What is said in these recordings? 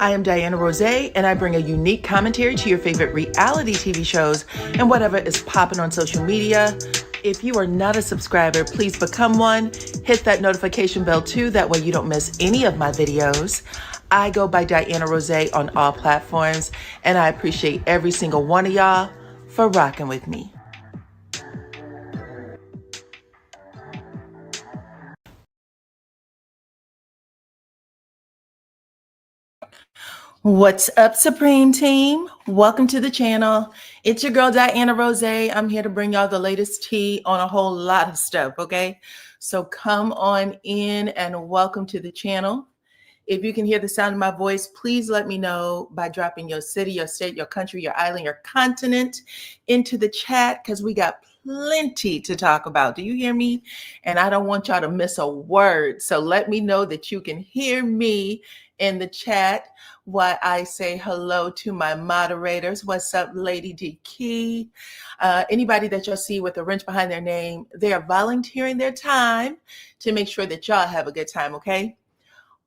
I am DYANAROZAY, and I bring a unique commentary to your favorite reality TV shows and whatever is popping on social media. If you are not a subscriber, please become one. Hit that notification bell too, that way you don't miss any of my videos. I go by DYANAROZAY on all platforms, and I appreciate every single one of y'all for rocking with me. What's up, Supreme Team? Welcome to the channel. It's your girl, DYANAROZAY. I'm here to bring y'all the latest tea on a whole lot of stuff, okay? So come on in and welcome to the channel. If you can hear the sound of my voice, please let me know by dropping your city, your state, your country, your island, your continent into the chat, because we got plenty to talk about. Do you hear me? And I don't want y'all to miss a word. So let me know that you can hear me in the chat while I say hello to my moderators. What's up, Lady D Key? Anybody that you'll see with a wrench behind their name, they are volunteering their time to make sure that y'all have a good time, okay?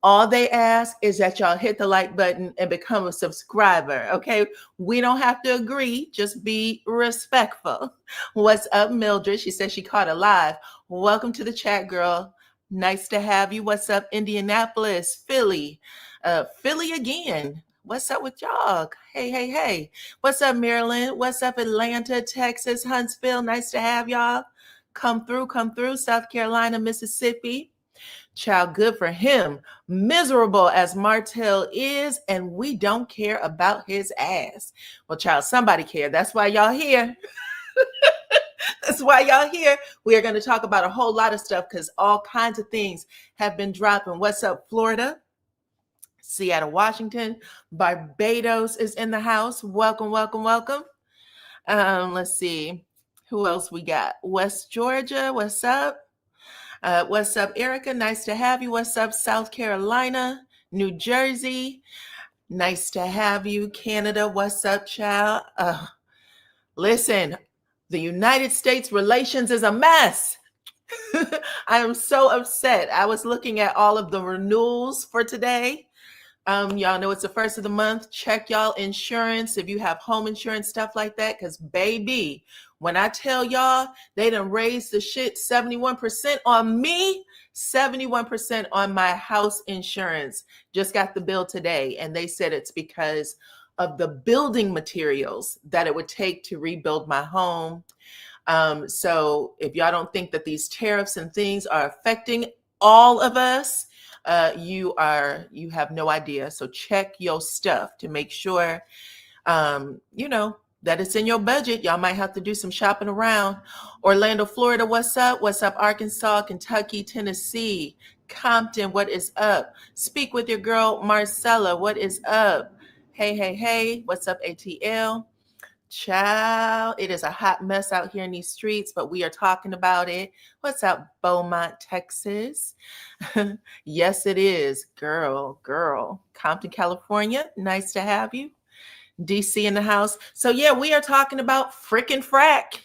All they ask is that y'all hit the like button and become a subscriber, okay? We don't have to agree, just be respectful. What's up, Mildred? She said she caught a live. Welcome to the chat, girl. Nice to have you. What's up, Indianapolis, Philly? Philly again. What's up with y'all? Hey, hey, hey. What's up, Maryland? What's up, Atlanta, Texas, Huntsville? Nice to have y'all. Come through, South Carolina, Mississippi. Child, good for him. Miserable as Martell is, and we don't care about his ass. Well, child, somebody care. That's why y'all here. That's why y'all here. We are going to talk about a whole lot of stuff because all kinds of things have been dropping. What's up, Florida? Seattle, Washington. Barbados is in the house. Welcome, welcome, welcome. Let's see. Who else we got? West Georgia. What's up? What's up, Erica? Nice to have you. What's up, South Carolina, New Jersey? Nice to have you. Canada, what's up, child? Listen, the United States relations is a mess. I am so upset. I was looking at all of the renewals for today. Y'all know it's the first of the month. Check y'all insurance if you have home insurance, stuff like that. Because, baby, when I tell y'all they done raised the shit 71% on me, 71% on my house insurance. Just got the bill today. And they said it's because of the building materials that it would take to rebuild my home. So if y'all don't think that these tariffs and things are affecting all of us, you have no idea. So check your stuff to make sure, that it's in your budget. Y'all might have to do some shopping around. Orlando, Florida, what's up? What's up, Arkansas, Kentucky, Tennessee, Compton, what is up? Speak with your girl, Marcella, what is up? Hey, hey, hey, what's up, ATL? Child, it is a hot mess out here in these streets, but we are talking about it. What's up, Beaumont, Texas? Yes, it is. Girl. Compton, California, nice to have you. DC in the house. So yeah, we are talking about frickin' Frack.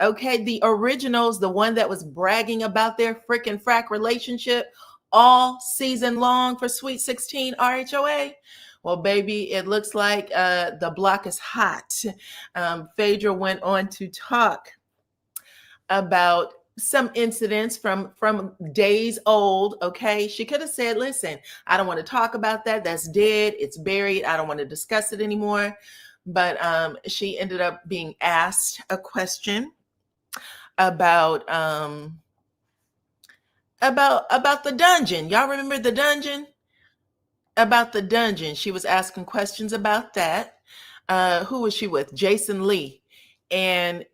Okay, the originals, the one that was bragging about their frickin' Frack relationship all season long for Sweet 16 RHOA. Well, baby, it looks like the block is hot. Phaedra went on to talk about some incidents from days old, okay? She could have said, listen, I don't want to talk about that. That's dead. It's buried. I don't want to discuss it anymore. But she ended up being asked a question about the dungeon. Y'all remember the dungeon? About the dungeon. She was asking questions about that. Who was she with? Jason Lee. And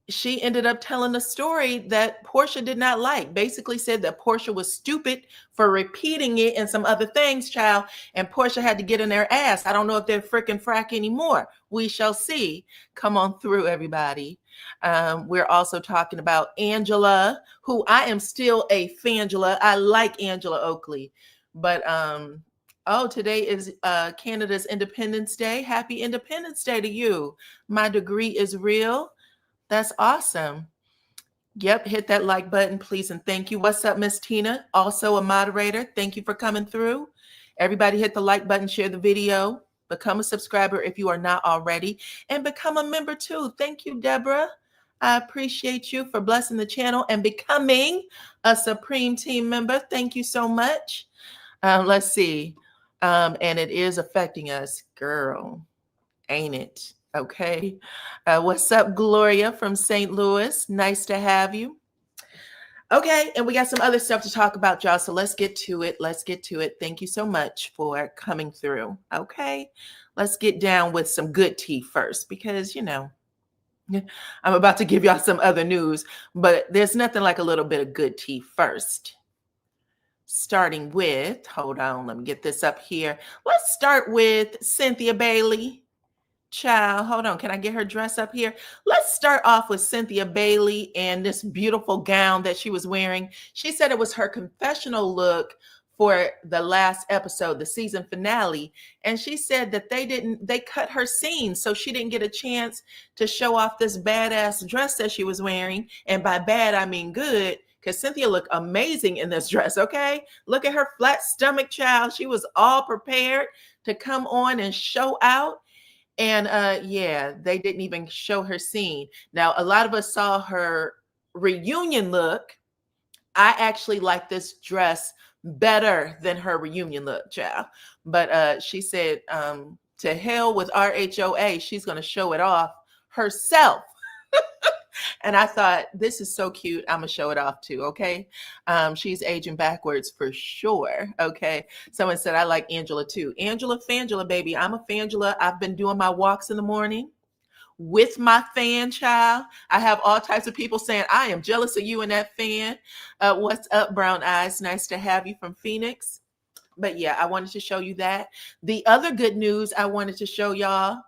she ended up telling a story that Porsha did not like. Basically said that Porsha was stupid for repeating it and some other things, child. And Porsha had to get in their ass. I don't know if they're frickin' Frack anymore. We shall see. Come on through, everybody. We're also talking about Angela, who I am still a fangela. I like Angela Oakley. But today is Canada's Independence Day. Happy Independence Day to you. My degree is real. That's awesome. Yep, hit that like button, please, and thank you. What's up, Miss Tina? Also a moderator. Thank you for coming through. Everybody hit the like button, share the video, become a subscriber if you are not already, and become a member too. Thank you, Deborah. I appreciate you for blessing the channel and becoming a Supreme Team member. Thank you so much. Let's see. And it is affecting us, girl, ain't it? Okay. What's up, Gloria from St. Louis? Nice to have you. Okay, and we got some other stuff to talk about, y'all. So let's get to it. Let's get to it. Thank you so much for coming through. Okay, let's get down with some good tea first, because, you know, I'm about to give y'all some other news, but there's nothing like a little bit of good tea first. Starting with, hold on, let me get this up here. Let's start with Cynthia Bailey. Child, hold on. Can I get her dress up here? Let's start off with Cynthia Bailey and this beautiful gown that she was wearing. She said it was her confessional look for the last episode, the season finale. And she said that they cut her scene, so she didn't get a chance to show off this badass dress that she was wearing. And by bad, I mean good, because Cynthia looked amazing in this dress, okay? Look at her flat stomach, child. She was all prepared to come on and show out. And yeah, they didn't even show her scene. Now, a lot of us saw her reunion look. I actually like this dress better than her reunion look, child. But she said, to hell with RHOA, she's going to show it off herself. And I thought, this is so cute. I'm going to show it off too, okay? She's aging backwards for sure, okay? Someone said, I like Angela too. Angela Fangela, baby. I'm a Fangela. I've been doing my walks in the morning with my fan, child. I have all types of people saying, I am jealous of you and that fan. What's up, Brown Eyes? Nice to have you from Phoenix. But yeah, I wanted to show you that. The other good news I wanted to show y'all,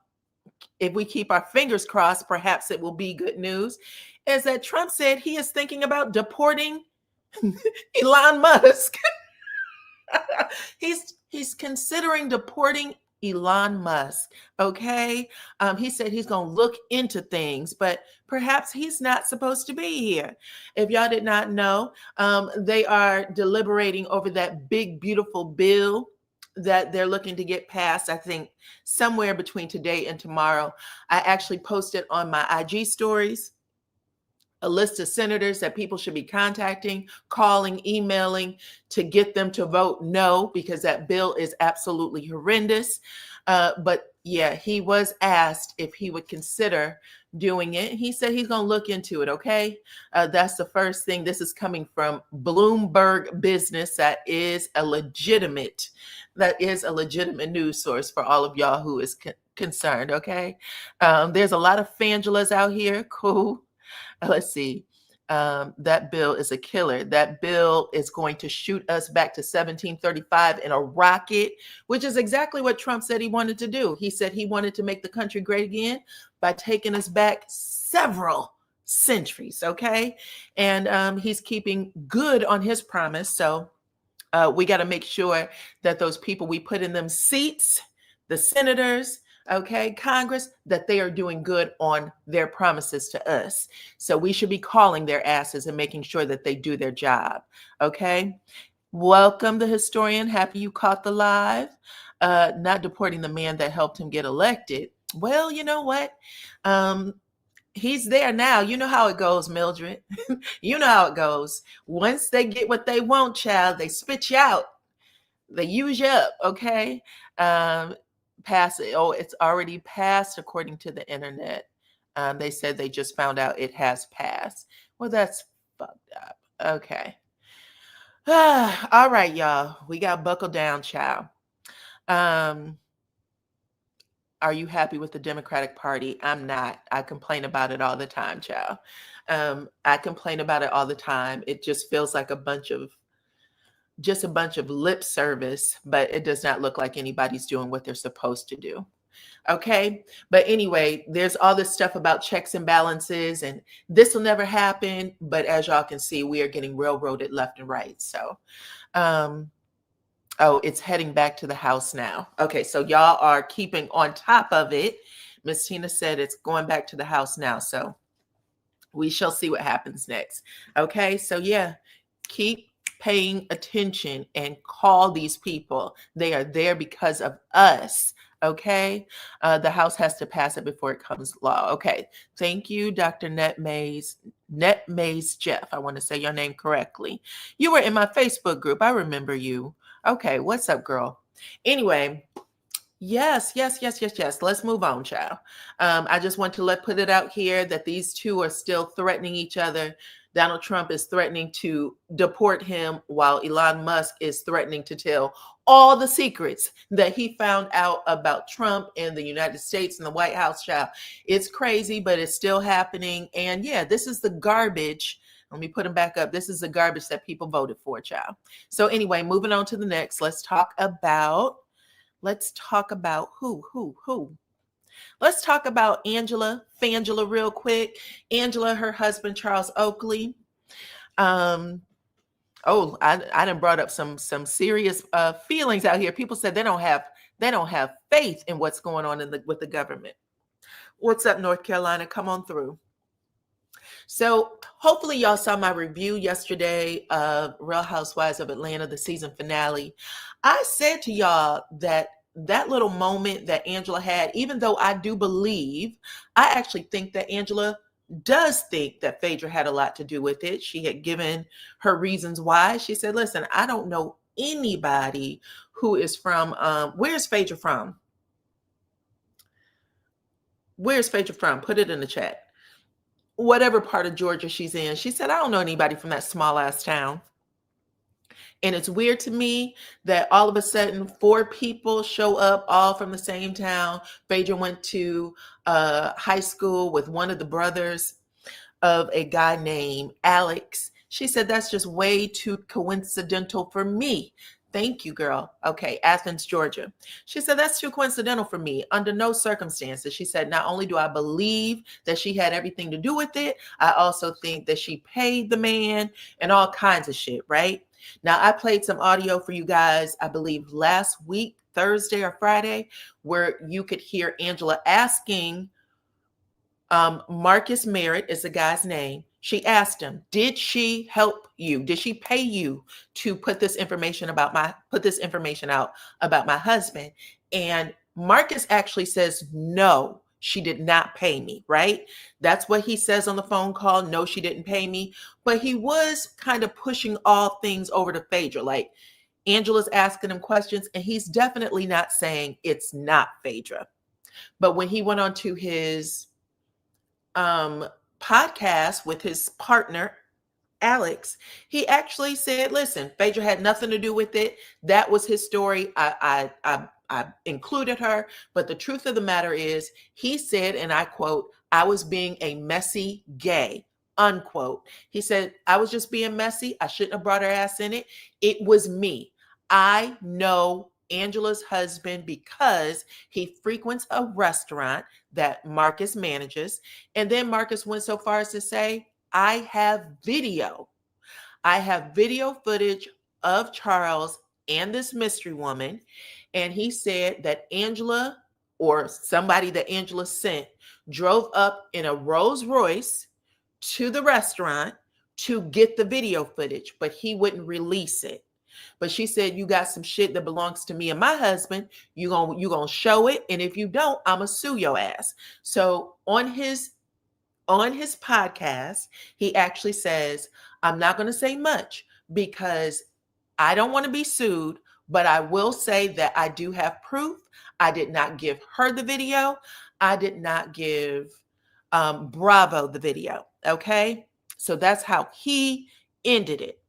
if we keep our fingers crossed, perhaps it will be good news, is that Trump said he is thinking about deporting Elon Musk. He's considering deporting Elon Musk. Okay. He said he's going to look into things, but perhaps he's not supposed to be here. If y'all did not know, they are deliberating over that big, beautiful bill that they're looking to get passed, I think somewhere between today and tomorrow. I actually posted on my IG stories a list of senators that people should be contacting, calling, emailing to get them to vote no, because that bill is absolutely horrendous. But yeah, he was asked if he would consider doing it. He said he's going to look into it. Okay. That's the first thing. This is coming from Bloomberg Business. That is a legitimate news source for all of y'all who is concerned. Okay. There's a lot of Fangelas out here. Cool. Let's see. That bill is a killer. That bill is going to shoot us back to 1735 in a rocket, which is exactly what Trump said he wanted to do. He said he wanted to make the country great again by taking us back several centuries. Okay. And he's keeping good on his promise. So we got to make sure that those people we put in them seats, the senators, okay, Congress, that they are doing good on their promises to us. So we should be calling their asses and making sure that they do their job. Okay. Welcome, the historian. Happy you caught the live. Not deporting the man that helped him get elected. Well, you know what? He's there now. You know how it goes, Mildred. You know how it goes. Once they get what they want, child, they spit you out. They use you up. Okay. Pass it. Oh, it's already passed according to the internet. They said they just found out it has passed. Well, that's fucked up. Okay. All right, y'all. We got buckled down, child. Are you happy with the Democratic Party? I'm not. I complain about it all the time, child. I complain about it all the time. It just feels like a bunch of lip service, but it does not look like anybody's doing what they're supposed to do. Okay. But anyway, there's all this stuff about checks and balances, and this will never happen. But as y'all can see, we are getting railroaded left and right. So, oh, it's heading back to the House now. Okay. So y'all are keeping on top of it. Miss Tina said it's going back to the House now. So we shall see what happens next. Okay. So yeah, keep paying attention and call these people. They are there because of us. Okay. The House has to pass it before it comes law. Okay. Thank you, Dr. Net Mays Jeff. I want to say your name correctly. You were in my Facebook group. I remember you. Okay. What's up, girl? Anyway. Yes. Let's move on, child. I just want to put it out here that these two are still threatening each other. Donald Trump is threatening to deport him, while Elon Musk is threatening to tell all the secrets that he found out about Trump and the United States and the White House, child. It's crazy, but it's still happening. And yeah, this is the garbage. Let me put them back up. This is the garbage that people voted for, child. So anyway, moving on to the next. Let's talk about who? Let's talk about Fangela real quick. Angela, her husband, Charles Oakley. I done brought up some serious feelings out here. People said they don't have faith in what's going on with the government. What's up, North Carolina? Come on through. So hopefully y'all saw my review yesterday of Real Housewives of Atlanta, the season finale. I said to y'all that little moment that Angela had, even though I do believe, I actually think that Angela does think that Phaedra had a lot to do with it. She had given her reasons why. She said, listen, I don't know anybody who is from, where's Phaedra from? Where's Phaedra from? Put it in the chat. Whatever part of Georgia she's in. She said, I don't know anybody from that small ass town. And it's weird to me that all of a sudden 4 people show up all from the same town. Phaedra went to high school with one of the brothers of a guy named Alex. She said, that's just way too coincidental for me. Thank you, girl. Okay, Athens, Georgia. She said, that's too coincidental for me. Under no circumstances. She said, not only do I believe that she had everything to do with it, I also think that she paid the man and all kinds of shit, right? Now, I played some audio for you guys, I believe last week, Thursday or Friday, where you could hear Angela asking Marcus Merritt is the guy's name. She asked him, did she help you? Did she pay you to put this information out about my husband? And Marcus actually says, no, she did not pay me, right? That's what he says on the phone call. No, she didn't pay me. But he was kind of pushing all things over to Phaedra. Like Angela's asking him questions, and he's definitely not saying it's not Phaedra. But when he went on to his podcast with his partner, Alex, he actually said, listen, Phaedra had nothing to do with it. That was his story. I included her. But the truth of the matter is, he said, and I quote, I was being a messy gay, unquote. He said, I was just being messy. I shouldn't have brought her ass in it. It was me. I know Angela's husband because he frequents a restaurant that Marcus manages. And then Marcus went so far as to say, I have video. I have video footage of Charles and this mystery woman. And he said that Angela, or somebody that Angela sent, drove up in a Rolls Royce to the restaurant to get the video footage, but he wouldn't release it. But she said, you got some shit that belongs to me and my husband. You gonna show it. And if you don't, I'ma sue your ass. So on his podcast, he actually says, I'm not going to say much because I don't want to be sued, but I will say that I do have proof. I did not give her the video. I did not give Bravo the video. Okay. So that's how he ended it.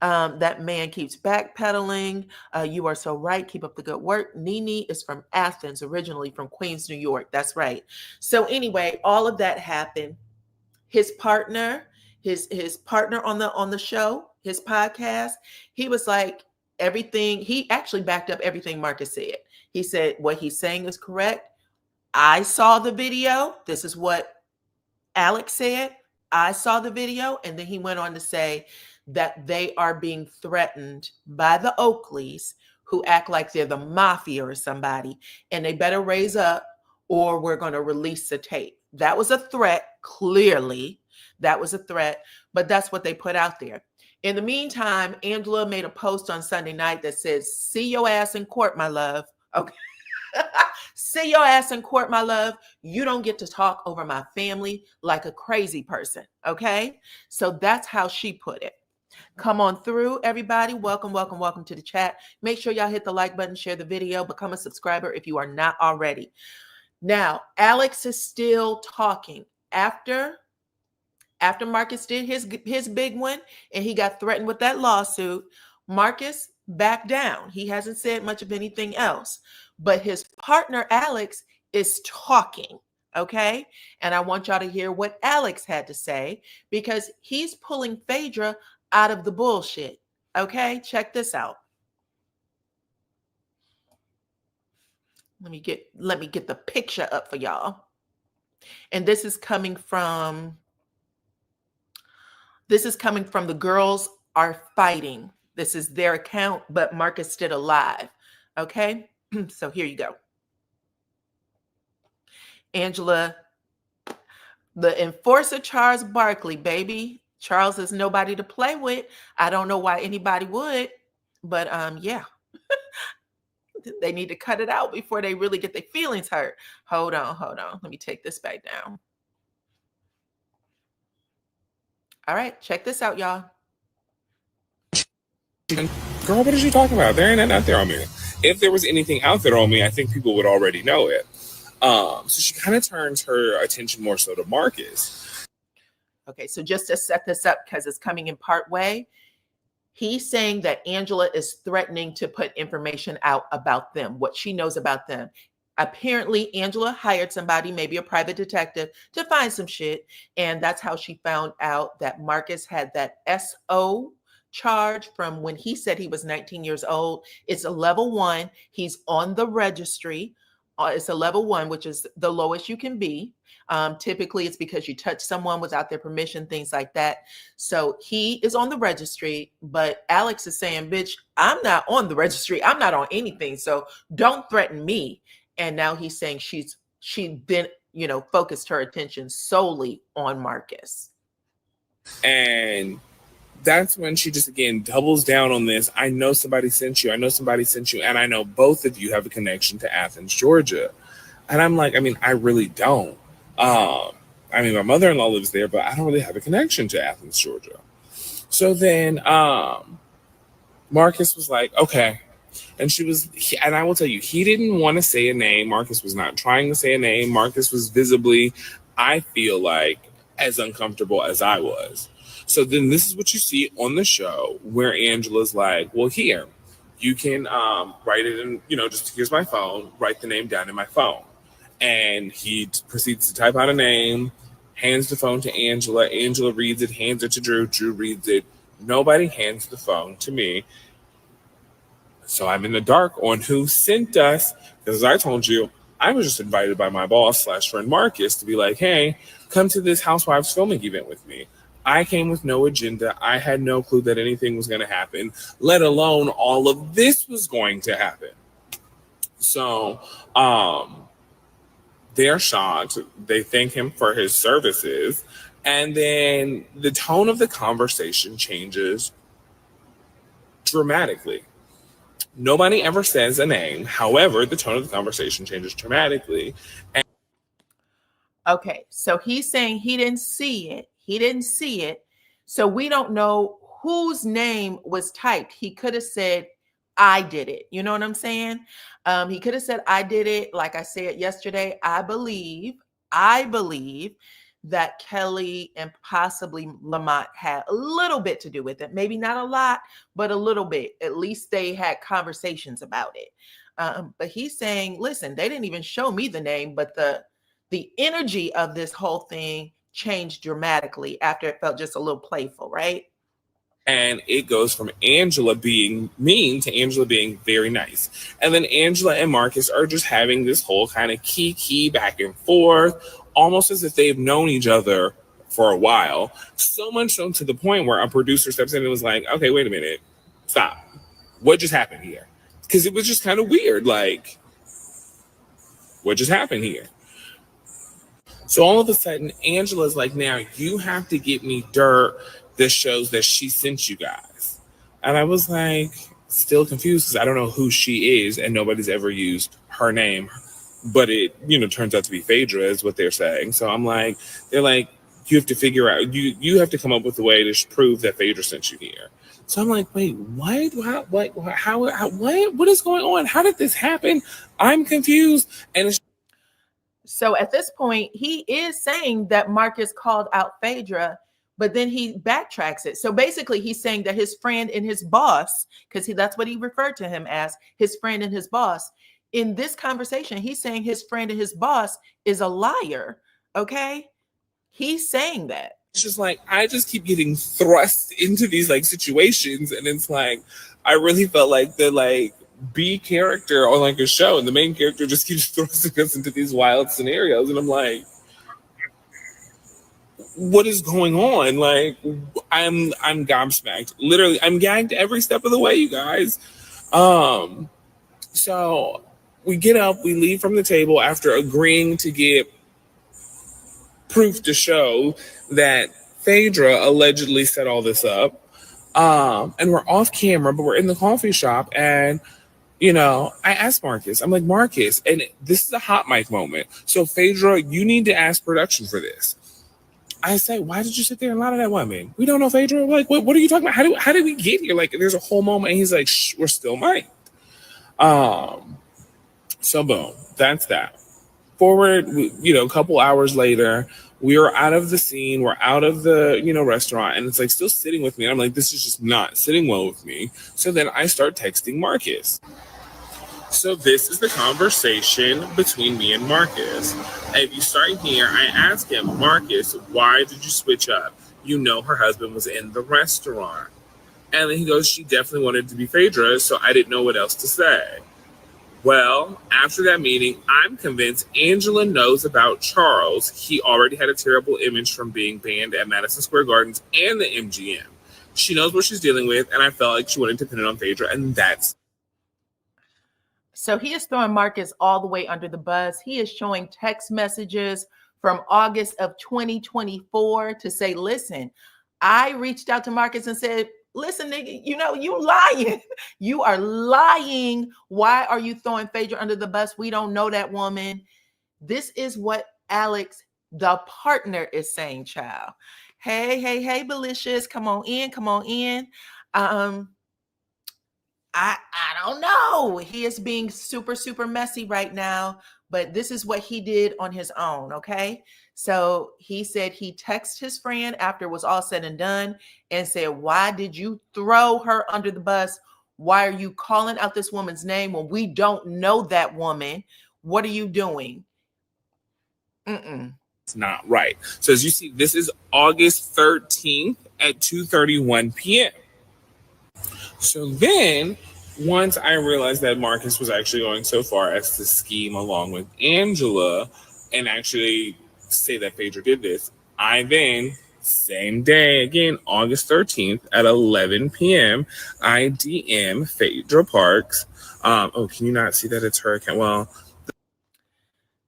That man keeps backpedaling. You are so right. Keep up the good work. Nene is from Athens, originally from Queens, New York. That's right. So anyway, all of that happened. His partner on the show, his podcast, he was like, everything. He actually backed up everything Marcus said. He said what he's saying is correct. I saw the video. This is what Alex said. I saw the video. And then he went on to say that they are being threatened by the Oakleys, who act like they're the mafia or somebody, and they better raise up or we're going to release the tape. That was a threat. Clearly, that was a threat, but that's what they put out there. In the meantime, Angela made a post on Sunday night that says, "See your ass in court, my love." Okay. See your ass in court, my love. You don't get to talk over my family like a crazy person. Okay. So that's how she put it. Come on through, everybody. Welcome, welcome, welcome to the chat. Make sure y'all hit the like button, share the video, become a subscriber if you are not already. Now, Alex is still talking. After Marcus did his big one and he got threatened with that lawsuit, Marcus backed down. He hasn't said much of anything else, but his partner Alex is talking, okay? And I want y'all to hear what Alex had to say because he's pulling Phaedra out of the bullshit, okay? Check this out. Let me get the picture up for y'all. And this is coming from the Girls Are Fighting. This is their account, but Marcus did a live. Okay, so here you go. Angela, the enforcer Charles Barkley, baby. Charles is nobody to play with. I don't know why anybody would, but yeah. They need to cut it out before they really get their feelings hurt. Hold on. Let me take this back down. All right, check this out, y'all. Girl, what are you talking about? There ain't nothing out there on me. If there was anything out there on me, I think people would already know it. So she kind of turns her attention more so to Marcus. Okay, so just to set this up, because it's coming in part way, he's saying that Angela is threatening to put information out about them, what she knows about them. Apparently, Angela hired somebody, maybe a private detective, to find some shit. And that's how she found out that Marcus had that SO charge from when he said he was 19 years old. It's a level 1. He's on the registry. It's a level 1, which is the lowest you can be. Typically, it's because you touch someone without their permission, things like that. So he is on the registry, but Alex is saying, bitch, I'm not on the registry. I'm not on anything. So don't threaten me. And now he's saying she then, focused her attention solely on Marcus. And that's when she just, again, doubles down on this. I know somebody sent you. And I know both of you have a connection to Athens, Georgia. And I'm like, I really don't. My mother-in-law lives there, but I don't really have a connection to Athens, Georgia. So then Marcus was like, okay. And and I will tell you, he didn't want to say a name. Marcus was not trying to say a name. Marcus was visibly, I feel like, as uncomfortable as I was. So then this is what you see on the show where Angela's like, well, here, you can write it in, just here's my phone, write the name down in my phone. And he proceeds to type out a name, hands the phone to Angela. Angela reads it, hands it to Drew. Drew reads it. Nobody hands the phone to me. So I'm in the dark on who sent us. Because as I told you, I was just invited by my boss / friend Marcus to be like, hey, come to this Housewives filming event with me. I came with no agenda. I had no clue that anything was going to happen, let alone all of this was going to happen. So they're shocked. They thank him for his services. And then the tone of the conversation changes dramatically. Nobody ever says a name. However, the tone of the conversation changes dramatically. Okay, so he's saying he didn't see it. So we don't know whose name was typed. He could have said, I did it. You know what I'm saying? He could have said, I did it. Like I said yesterday, I believe that Kelly and possibly Lamont had a little bit to do with it. Maybe not a lot, but a little bit. At least they had conversations about it. But he's saying, listen, they didn't even show me the name, but the energy of this whole thing changed dramatically after it felt just a little playful, right? And it goes from Angela being mean to Angela being very nice. And then Angela and Marcus are just having this whole kind of kiki back and forth, almost as if they've known each other for a while. So much so to the point where a producer steps in and was like, okay, wait a minute. Stop. What just happened here? Because it was just kind of weird. Like, what just happened here? So all of a sudden, Angela's like, now you have to get me dirt. that shows that she sent you guys. And I was like, still confused because I don't know who she is and nobody's ever used her name. But it, turns out to be Phaedra is what they're saying. So I'm like, they're like, you have to figure out, you have to come up with a way to prove that Phaedra sent you here. So I'm like, wait, what? What is going on? How did this happen? I'm confused. And so at this point, he is saying that Marcus called out Phaedra, but then he backtracks it. So basically, he's saying that his friend and his boss, because that's what he referred to him as, his friend and his boss. In this conversation, he's saying his friend and his boss is a liar. Okay? He's saying that. It's just like, I just keep getting thrust into these like situations. And it's like, I really felt like the like B character on like a show, and the main character just keeps thrusting us into these wild scenarios. And I'm like, what is going on? Like, I'm gobsmacked. Literally, I'm gagged every step of the way, you guys. So we get up, we leave from the table after agreeing to get proof to show that Phaedra allegedly set all this up. And we're off camera, but we're in the coffee shop. And, I asked Marcus, I'm like, Marcus, and this is a hot mic moment. So Phaedra, you need to ask production for this. I say, why did you sit there and lie to that woman? We don't know Phaedra. Like, what are you talking about? How did we get here? Like, there's a whole moment. And he's like, shh, we're still mic'd. So boom, that's that. Forward, a couple hours later, we are out of the scene. We're out of the, restaurant, and it's like still sitting with me. I'm like, this is just not sitting well with me. So then I start texting Marcus. So this is the conversation between me and Marcus. And if you start here, I ask him, Marcus, why did you switch up? Her husband was in the restaurant. And then he goes, she definitely wanted to be Phaedra, so I didn't know what else to say. Well, after that meeting, I'm convinced Angela knows about Charles. He already had a terrible image from being banned at Madison Square Gardens and the MGM. She knows what she's dealing with, and I felt like she wanted to pin it on Phaedra, and that's... So he is throwing Marcus all the way under the bus. He is showing text messages from August of 2024 to say, listen, I reached out to Marcus and said, listen, nigga, you lying. You are lying. Why are you throwing Phaedra under the bus? We don't know that woman. This is what Alex, the partner, is saying, child. Hey, Belicious, come on in. I don't know. He is being super, super messy right now, but this is what he did on his own, okay? So he said he texted his friend after it was all said and done and said, why did you throw her under the bus? Why are you calling out this woman's name when we don't know that woman? What are you doing? It's not right. So as you see, this is August 13th at 2:31 p.m. So then, once I realized that Marcus was actually going so far as to scheme along with Angela and actually say that Phaedra did this, I then, same day again, August 13th at 11 p.m., I DM Phaedra Parks. Can you not see that it's her account? Well,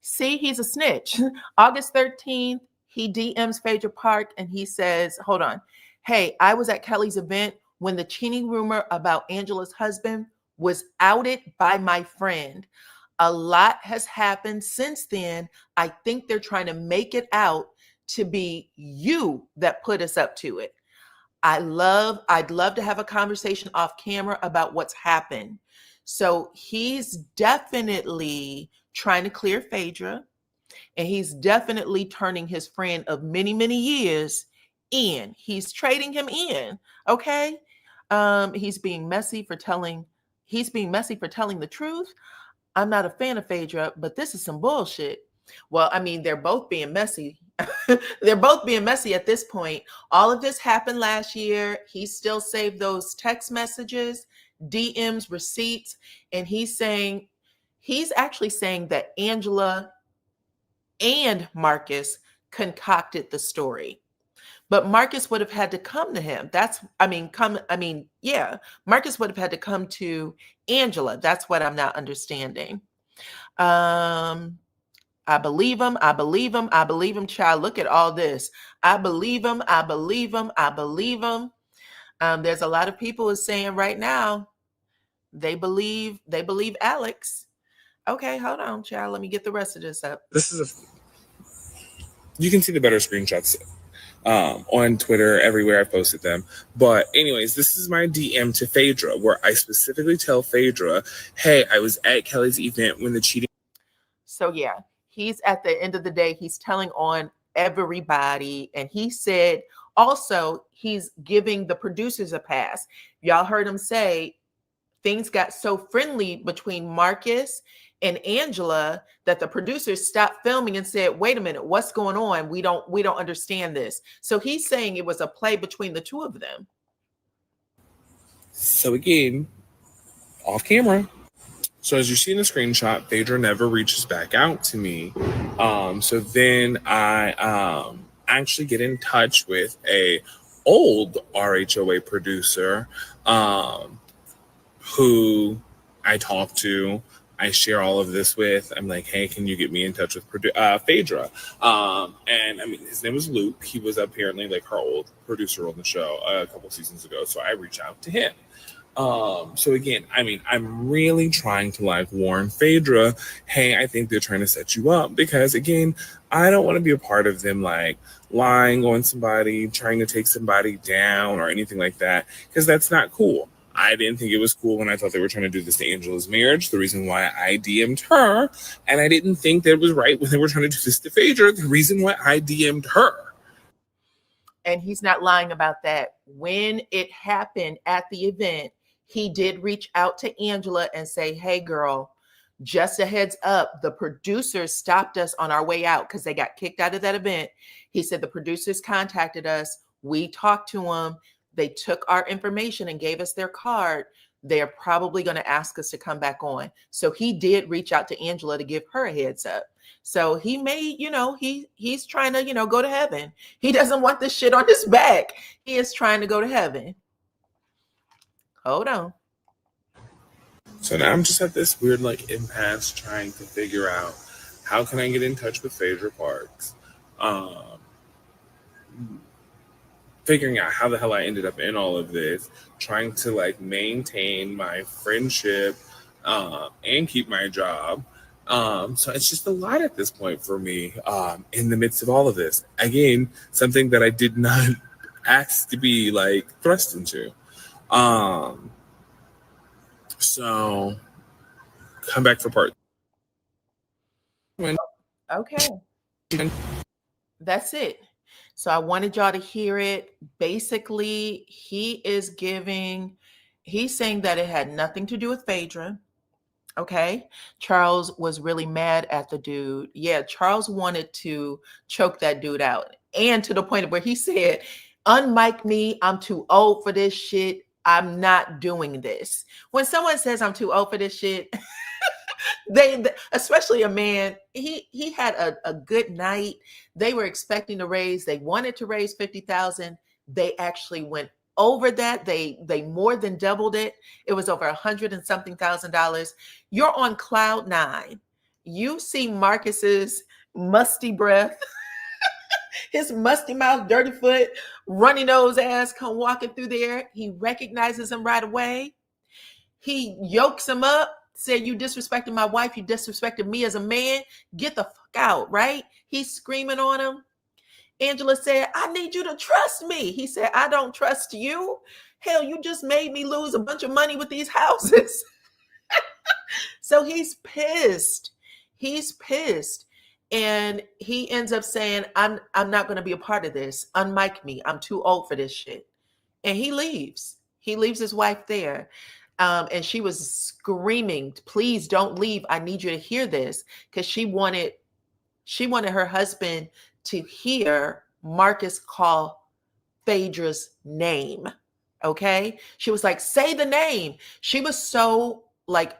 see, he's a snitch. August 13th, he DMs Phaedra Park and he says, hold on. Hey, I was at Kelly's event when the cheating rumor about Angela's husband was outed by my friend. A lot has happened since then. I think they're trying to make it out to be you that put us up to it. I'd love to have a conversation off camera about what's happened. So he's definitely trying to clear Phaedra, and he's definitely turning his friend of many, many years in. He's trading him in, okay? He's being messy for telling the truth. I'm not a fan of Phaedra, but this is some bullshit. Well, I mean, they're both being messy. They're both being messy at this point. All of this happened last year. He still saved those text messages, DMs, receipts, and he's actually saying that Angela and Marcus concocted the story. But Marcus would have had to come to him. Marcus would have had to come to Angela. That's what I'm not understanding. I believe him. I believe him. I believe him, child. Look at all this. I believe him. I believe him. I believe him. There's a lot of people who are saying right now they believe Alex. Okay, hold on, child. Let me get the rest of this up. You can see the better screenshots on Twitter, everywhere I've posted them. But anyways, this is my DM to Phaedra, where I specifically tell Phaedra, hey, I was at Kelly's event when the cheating. So yeah, he's at the end of the day, he's telling on everybody. And he said also he's giving the producers a pass. Y'all heard him say things got so friendly between Marcus and Angela that the producers stopped filming and said, wait a minute, what's going on? We don't understand this. So he's saying it was a play between the two of them. So again, off camera. So as you see in the screenshot, Phaedra never reaches back out to me. So then I actually get in touch with a old RHOA producer who I talk to. I share all of this with. I'm like, hey, can you get me in touch with Phaedra? And I mean, his name was Luke. He was apparently like her old producer on the show a couple seasons ago. So I reach out to him. So again, I mean, I'm really trying to like warn Phaedra, hey, I think they're trying to set you up, because again, I don't want to be a part of them like lying on somebody, trying to take somebody down or anything like that, because that's not cool. I didn't think it was cool when I thought they were trying to do this to Angela's marriage, the reason why I DM'd her. And I didn't think that it was right when they were trying to do this to Phaedra, the reason why I DM'd her. And he's not lying about that. When it happened at the event, he did reach out to Angela and say, hey, girl, just a heads up, the producers stopped us on our way out because they got kicked out of that event. He said the producers contacted us. We talked to them. They took our information and gave us their card. They're probably going to ask us to come back on. So he did reach out to Angela to give her a heads up. So he may, he's trying to, go to heaven. He doesn't want this shit on his back. He is trying to go to heaven. Hold on. So now I'm just at this weird like impasse trying to figure out how can I get in touch with Phaedra Parks. Figuring out how the hell I ended up in all of this, trying to like maintain my friendship and keep my job. So it's just a lot at this point for me in the midst of all of this. Again, something that I did not ask to be like thrust into. So come back for part. Okay. That's it. So I wanted y'all to hear it. Basically, he's saying that it had nothing to do with Phaedra. Okay. Charles was really mad at the dude. Yeah, Charles wanted to choke that dude out. And to the point where he said, unmic me, I'm too old for this shit. I'm not doing this. When someone says I'm too old for this shit, they, especially a man, he had a good night. They were expecting to raise, they wanted to raise 50,000. They actually went over that. They more than doubled it. It was over $100 and something thousand. You're on cloud nine. You see Marcus's musty breath, his musty mouth, dirty foot, runny nose ass come walking through there. He recognizes him right away. He yokes him up, said, you disrespected my wife. You disrespected me as a man. Get the fuck out, right? He's screaming on him. Angela said, I need you to trust me. He said, I don't trust you. Hell, you just made me lose a bunch of money with these houses. So he's pissed. He's pissed. And he ends up saying, I'm not going to be a part of this. Unmic me. I'm too old for this shit. And he leaves. He leaves his wife there. And she was screaming, please don't leave. I need you to hear this. Because she wanted her husband to hear Marcus call Phaedra's name. Okay. She was like, say the name. She was so like,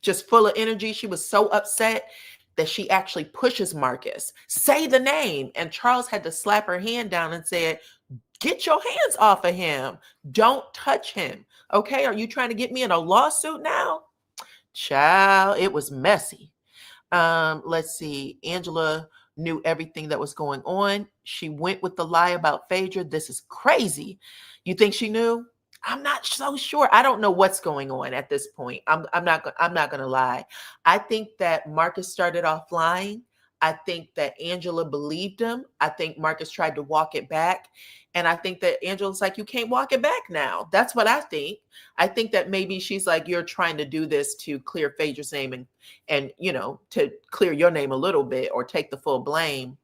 just full of energy. She was so upset that she actually pushes Marcus, say the name. And Charles had to slap her hand down and said, get your hands off of him. Don't touch him. Okay. Are you trying to get me in a lawsuit now? Child, it was messy. Let's see. Angela knew everything that was going on. She went with the lie about Phaedra. This is crazy. You think she knew? I'm not so sure. I don't know what's going on at this point. I'm not gonna lie. I think that Marcus started off lying. I think that Angela believed him. I think Marcus tried to walk it back. And I think that Angela's like, you can't walk it back now. That's what I think. I think that maybe she's like, you're trying to do this to clear Phaedra's name and to clear your name a little bit or take the full blame.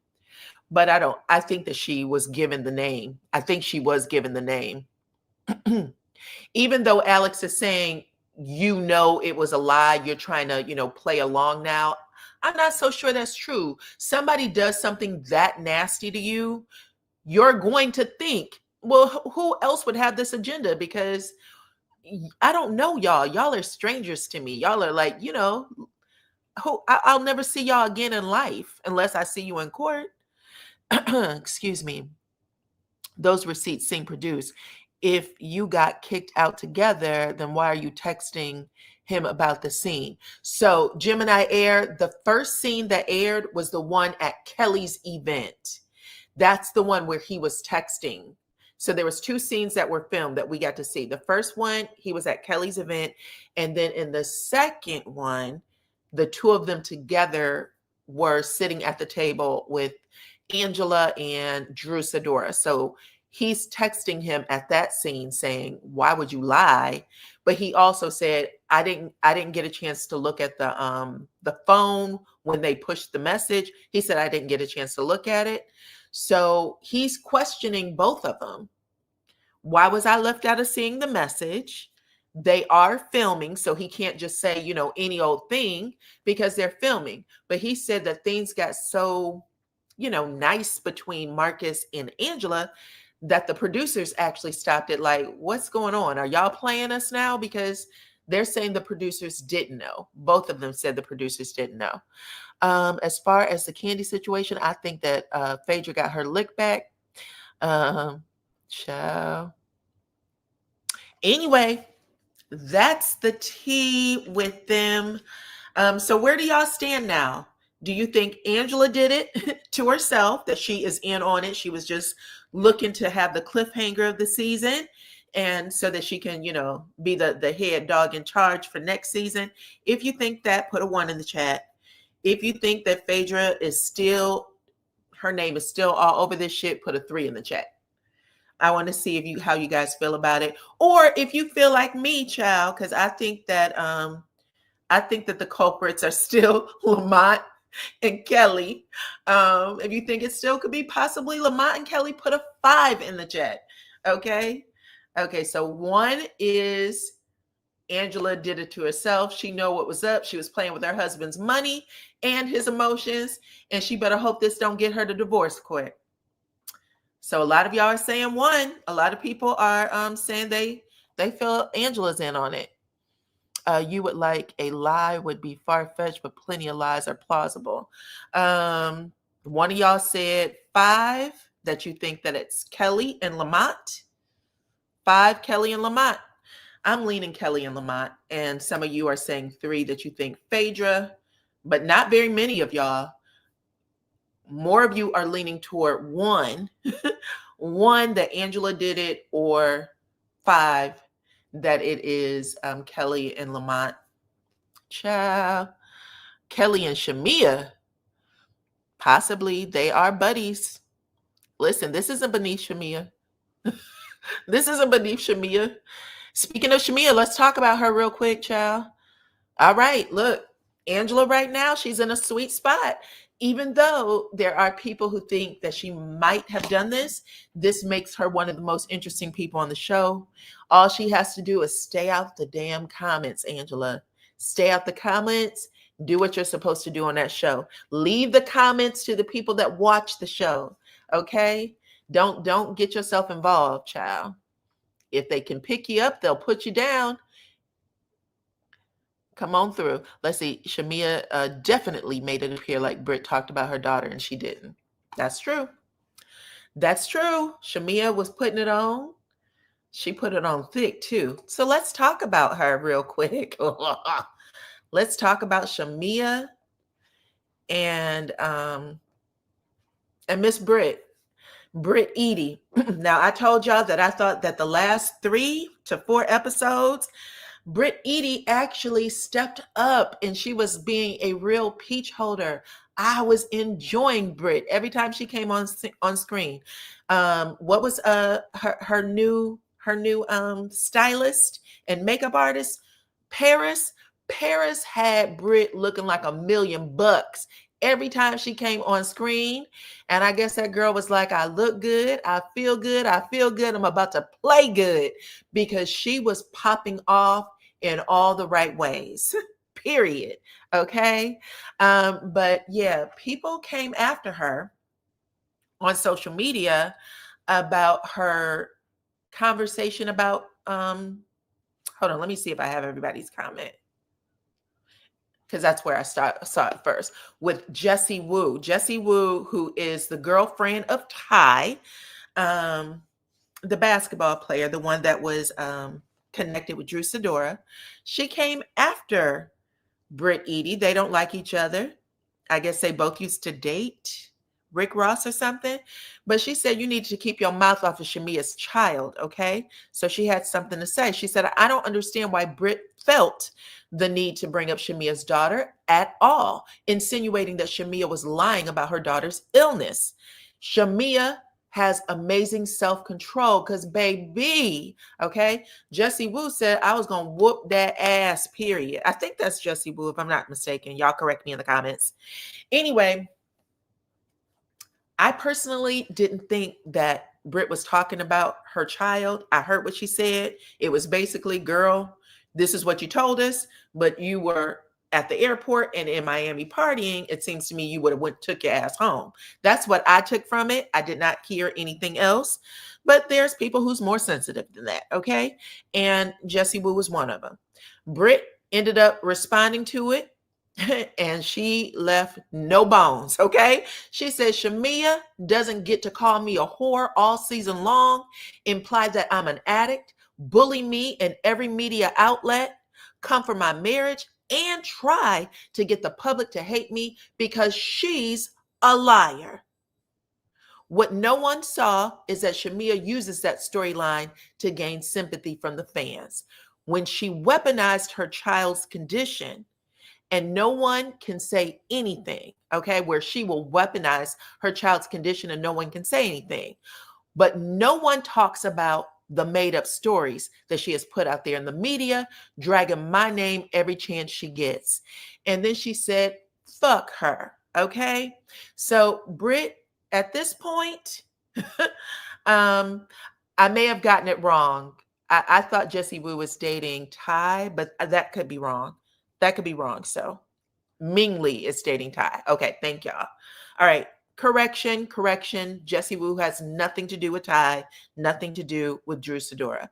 But I think that she was given the name. I think she was given the name. Even though Alex is saying, it was a lie, you're trying to, play along now. I'm not so sure that's true. Somebody does something that nasty to you, you're going to think, well, who else would have this agenda? Because I don't know y'all. Y'all are strangers to me. Y'all are like, I'll never see y'all again in life unless I see you in court. Excuse me. Those receipts seem produced. If you got kicked out together, then why are you texting him about the scene? So Gemini Air, the first scene that aired was the one at Kelly's event. That's the one where he was texting. So there was 2 scenes that were filmed that we got to see. The first one, he was at Kelly's event. And then in the second one, the 2 of them together were sitting at the table with Angela and Drew Sidora. So he's texting him at that scene saying, why would you lie? But he also said, I didn't get a chance to look at the phone when they pushed the message. He said, I didn't get a chance to look at it. So he's questioning both of them. Why was I left out of seeing the message? They are filming, so he can't just say, any old thing because they're filming. But he said that things got so, nice between Marcus and Angela that the producers actually stopped it. Like, what's going on? Are y'all playing us now? Because they're saying the producers didn't know. Both of them said the producers didn't know. As far as the candy situation, I think that Phaedra got her lick back. Ciao. Anyway, that's the tea with them. So where do y'all stand now? Do you think Angela did it to herself, that she is in on it? She was just looking to have the cliffhanger of the season, and so that she can, be the head dog in charge for next season. If you think that, put a 1 in the chat. If you think that Phaedra her name is still all over this shit, put a 3 in the chat. I want to see how you guys feel about it. Or if you feel like me, child, because I think that the culprits are still Lamont and Kelly. If you think it still could be possibly Lamont and Kelly, put a 5 in the chat. Okay. So 1 is Angela did it to herself. She know what was up. She was playing with her husband's money and his emotions, and she better hope this don't get her to divorce quick. So a lot of y'all are saying 1. A lot of people are saying they feel Angela's in on it. You would like a lie would be far-fetched, but plenty of lies are plausible. One of y'all said 5, that you think that it's Kelly and Lamont. 5, Kelly and Lamont. I'm leaning Kelly and Lamont. And some of you are saying 3, that you think Phaedra, but not very many of y'all. More of you are leaning toward 1, 1 that Angela did it, or 5 that it is Kelly and Lamont. Child. Kelly and Shamea, possibly they are buddies. Listen, this isn't beneath Shamea. This isn't beneath Shamea. Speaking of Shamea, let's talk about her real quick, child. All right, look, Angela right now, she's in a sweet spot. Even though there are people who think that she might have done this makes her one of the most interesting people on the show. All she has to do is stay out the damn comments, Angela. Stay out the comments. Do what you're supposed to do on that show. Leave the comments to the people that watch the show, okay? Don't get yourself involved, child. If they can pick you up, they'll put you down. Come on through. Let's see. Shamea definitely made it appear like Brit talked about her daughter, and she didn't. That's true. That's true. Shamea was putting it on. She put it on thick, too. So let's talk about her real quick. Let's talk about Shamea and Miss Brit Edie. Now, I told y'all that I thought that the last 3 to 4 episodes, Brit Edie actually stepped up and she was being a real peach holder. I was enjoying Brit every time she came on screen. What was her new stylist and makeup artist? Paris. Paris had Brit looking like $1,000,000 every time she came on screen. And I guess that girl was like, I look good, I feel good, I'm about to play good, because she was popping off in all the right ways. Period. Okay. But yeah, people came after her on social media about her conversation about hold on, let me see if I have everybody's comment, because that's where I saw it first, with Jessie Woo. Jessie Woo, who is the girlfriend of Ty, the basketball player, the one that was connected with Drew Sidora. She came after Brit Edie. They don't like each other. I guess they both used to date Rick Ross or something. But she said, you need to keep your mouth off of Shamea's child, okay? So she had something to say. She said, I don't understand why Brit felt the need to bring up Shamea's daughter at all, insinuating that Shamea was lying about her daughter's illness. Shamea has amazing self-control because, baby, okay? Jessie Woo said, I was going to whoop that ass, period. I think that's Jessie Woo, if I'm not mistaken. Y'all correct me in the comments. Anyway, I personally didn't think that Brit was talking about her child. I heard what she said. It was basically, girl, this is what you told us, but you were at the airport and in Miami partying. It seems to me you would have took your ass home. That's what I took from it. I did not hear anything else, but there's people who's more sensitive than that, okay? And Jessie Woo was one of them. Brit ended up responding to it, and she left no bones, okay? She said, Shamea doesn't get to call me a whore all season long, imply that I'm an addict, bully me in every media outlet, come for my marriage, and try to get the public to hate me because she's a liar. What no one saw is that Shamea uses that storyline to gain sympathy from the fans. When she weaponized her child's condition, and no one can say anything, okay, where she will weaponize her child's condition and no one can say anything. But no one talks about the made-up stories that she has put out there in the media, dragging my name every chance she gets. And then she said, fuck her, okay? So Brit, at this point, I may have gotten it wrong. I thought Jessie Woo was dating Ty, but that could be wrong. That could be wrong. So Ming Lee is dating Ty. Okay, thank y'all. All right, correction. Jessie Woo has nothing to do with Ty, nothing to do with Drew Sidora.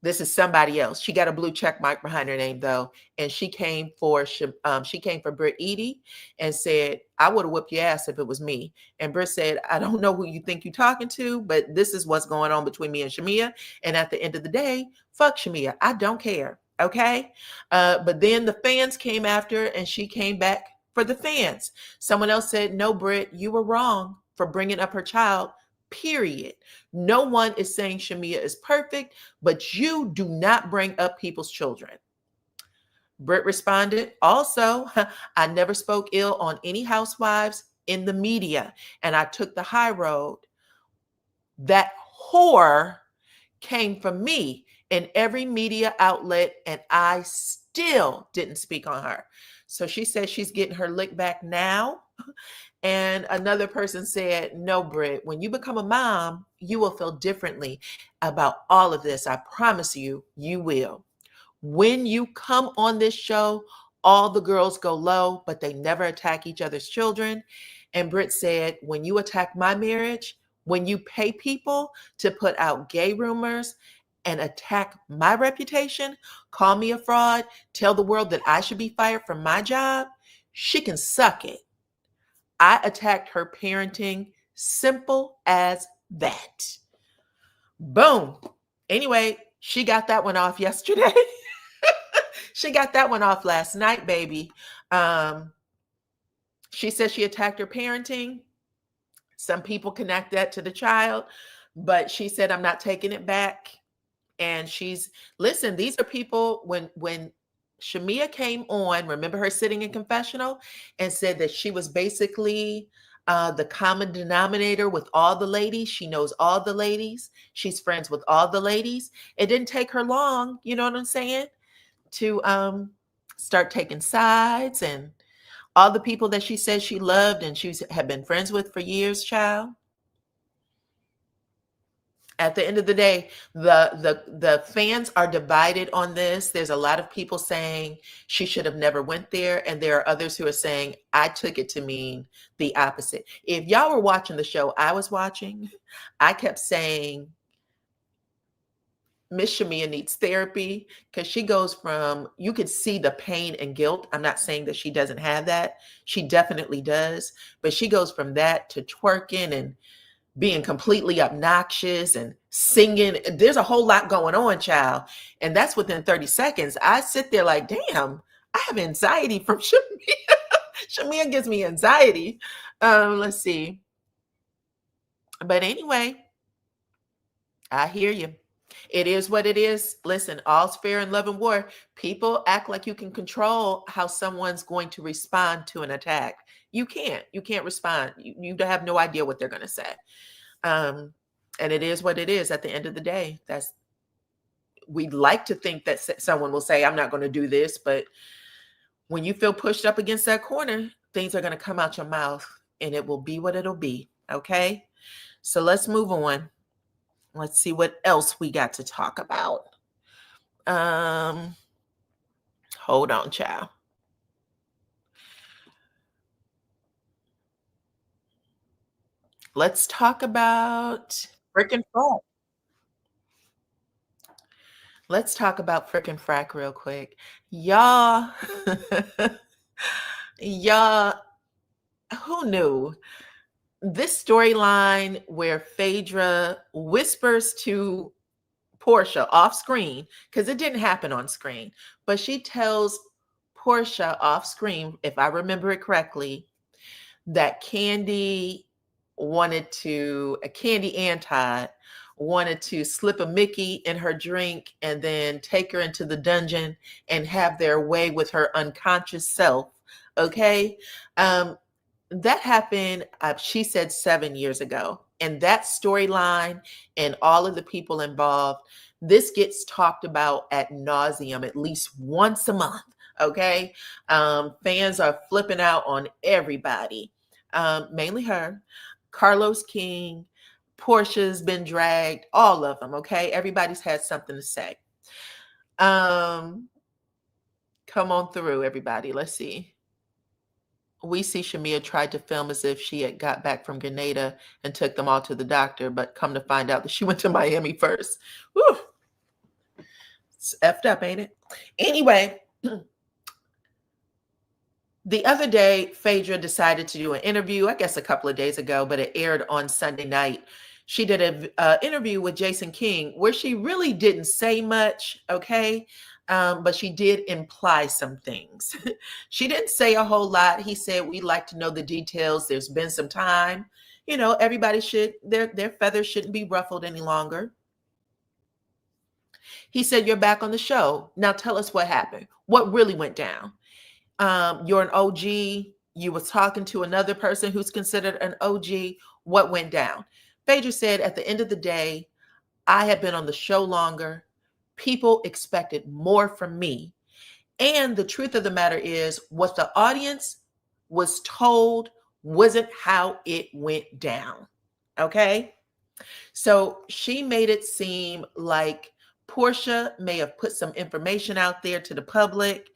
This is somebody else. She got a blue check mark behind her name though, and she came for Brit Edie and said, "I would have whooped your ass if it was me." And Brit said, "I don't know who you think you're talking to, but this is what's going on between me and Shamea. And at the end of the day, fuck Shamea. I don't care." Okay. But then the fans came after and she came back for the fans. Someone else said, no, Brit, you were wrong for bringing up her child, period. No one is saying Shamea is perfect, but you do not bring up people's children. Brit responded, also, I never spoke ill on any housewives in the media, and I took the high road. That whore came from me in every media outlet, and I still didn't speak on her. So she says she's getting her lick back now. And another person said, no, Brit, when you become a mom, you will feel differently about all of this. I promise you, you will. When you come on this show, all the girls go low, but they never attack each other's children. And Brit said, when you attack my marriage, when you pay people to put out gay rumors and attack my reputation, call me a fraud, tell the world that I should be fired from my job, she can suck it. I attacked her parenting, simple as that. Boom. Anyway, she got that one off yesterday. She got that one off last night, baby. She says she attacked her parenting. Some people connect that to the child, but she said, I'm not taking it back. And listen, these are people, when Shamea came on, remember her sitting in confessional and said that she was basically the common denominator with all the ladies. She knows all the ladies. She's friends with all the ladies. It didn't take her long, you know what I'm saying, to start taking sides, and all the people that she said she loved and she had been friends with for years, child. At the end of the day, the fans are divided on this. There's a lot of people saying she should have never went there, and there are others who are saying I took it to mean the opposite. If y'all were watching the show I was watching, I kept saying Miss Shamea needs therapy, because she goes from, you could see the pain and guilt. I'm not saying that she doesn't have that. She definitely does. But she goes from that to twerking and being completely obnoxious and singing. There's a whole lot going on, child. And that's within 30 seconds. I sit there like, damn, I have anxiety from Shamea. Shamea gives me anxiety. Let's see. But anyway, I hear you. It is what it is. Listen, all's fair in love and war. People act like you can control how someone's going to respond to an attack. You can't. You can't respond. You have no idea what they're going to say. And it is what it is at the end of the day. We'd like to think that someone will say, I'm not going to do this. But when you feel pushed up against that corner, things are going to come out your mouth, and it will be what it'll be. Okay. So let's move on. Let's see what else we got to talk about. Hold on, child. Let's talk frickin' Frack. Let's talk about frickin' Frack real quick. Y'all, y'all, who knew? This storyline where Phaedra whispers to Porsha off screen, because it didn't happen on screen, but she tells Porsha off screen, if I remember it correctly, that Candy and Todd wanted to slip a Mickey in her drink and then take her into the dungeon and have their way with her unconscious self. Okay. That happened, she said, 7 years ago. And that storyline and all of the people involved, this gets talked about ad nauseum at least once a month. Okay. Fans are flipping out on everybody, mainly her. Carlos King, Portia's been dragged, all of them. Okay. Everybody's had something to say. Come on through, everybody. Let's see. We see Shamea tried to film as if she had got back from Grenada and took them all to the doctor, but come to find out that she went to Miami first. Whew. It's effed up, ain't it? Anyway, the other day, Phaedra decided to do an interview, I guess a couple of days ago, but it aired on Sunday night. She did an interview with Jason King where she really didn't say much, okay? But she did imply some things. She didn't say a whole lot. He said, we'd like to know the details. There's been some time. You know, everybody their feathers shouldn't be ruffled any longer. He said, you're back on the show. Now tell us what happened. What really went down? You're an OG. You were talking to another person who's considered an OG. What went down? Phaedra said, at the end of the day, I had been on the show longer. People expected more from me. And the truth of the matter is, what the audience was told wasn't how it went down. Okay? So she made it seem like Porsha may have put some information out there to the public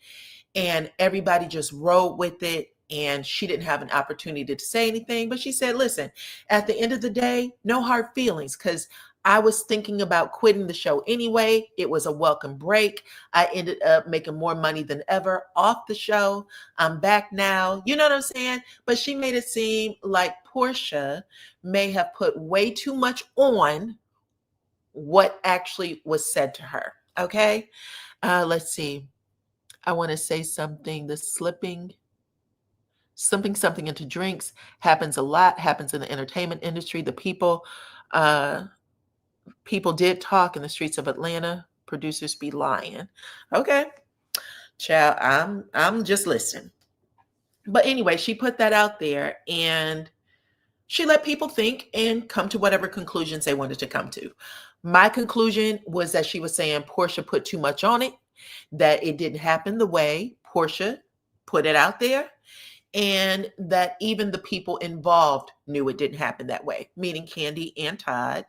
and everybody just rolled with it, and she didn't have an opportunity to say anything. But she said, listen, at the end of the day, no hard feelings, because I was thinking about quitting the show anyway. It was a welcome break. I ended up making more money than ever off the show. I'm back now. You know what I'm saying? But she made it seem like Porsha may have put way too much on what actually was said to her. Okay. Let's see. I want to say something. The slipping something into drinks happens a lot, happens in the entertainment industry. The people did talk in the streets of Atlanta. Producers be lying. Okay, child, I'm just listening. But anyway, she put that out there and she let people think and come to whatever conclusions they wanted to come to. My conclusion was that she was saying Porsha put too much on it, that it didn't happen the way Porsha put it out there, and that even the people involved knew it didn't happen that way, meaning Kandi and Todd,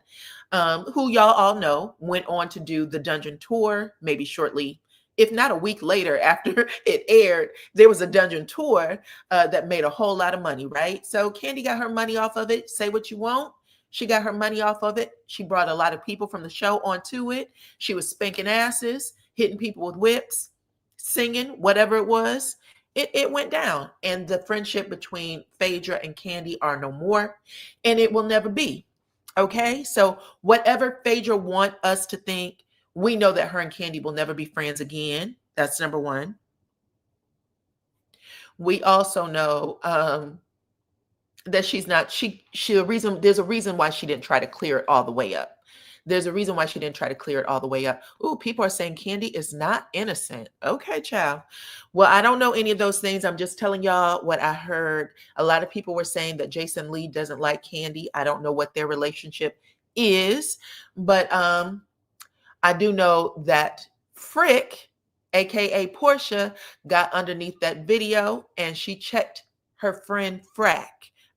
who y'all all know went on to do the Dungeon tour, maybe shortly, if not a week later after it aired. There was a Dungeon tour that made a whole lot of money, right? So Kandi got her money off of it. Say what you want. She got her money off of it. She brought a lot of people from the show onto it. She was spanking asses, hitting people with whips, singing, whatever it was. It went down. And the friendship between Phaedra and Kandi are no more. And it will never be. Okay? So whatever Phaedra want us to think, we know that her and Kandi will never be friends again. That's number one. We also know that she's not, there's a reason why she didn't try to clear it all the way up. There's a reason why she didn't try to clear it all the way up. Ooh, people are saying Kandi is not innocent. Okay, child. Well, I don't know any of those things. I'm just telling y'all what I heard. A lot of people were saying that Jason Lee doesn't like Kandi. I don't know what their relationship is, but I do know that Frack, aka Porsha, got underneath that video and she checked her friend Frack.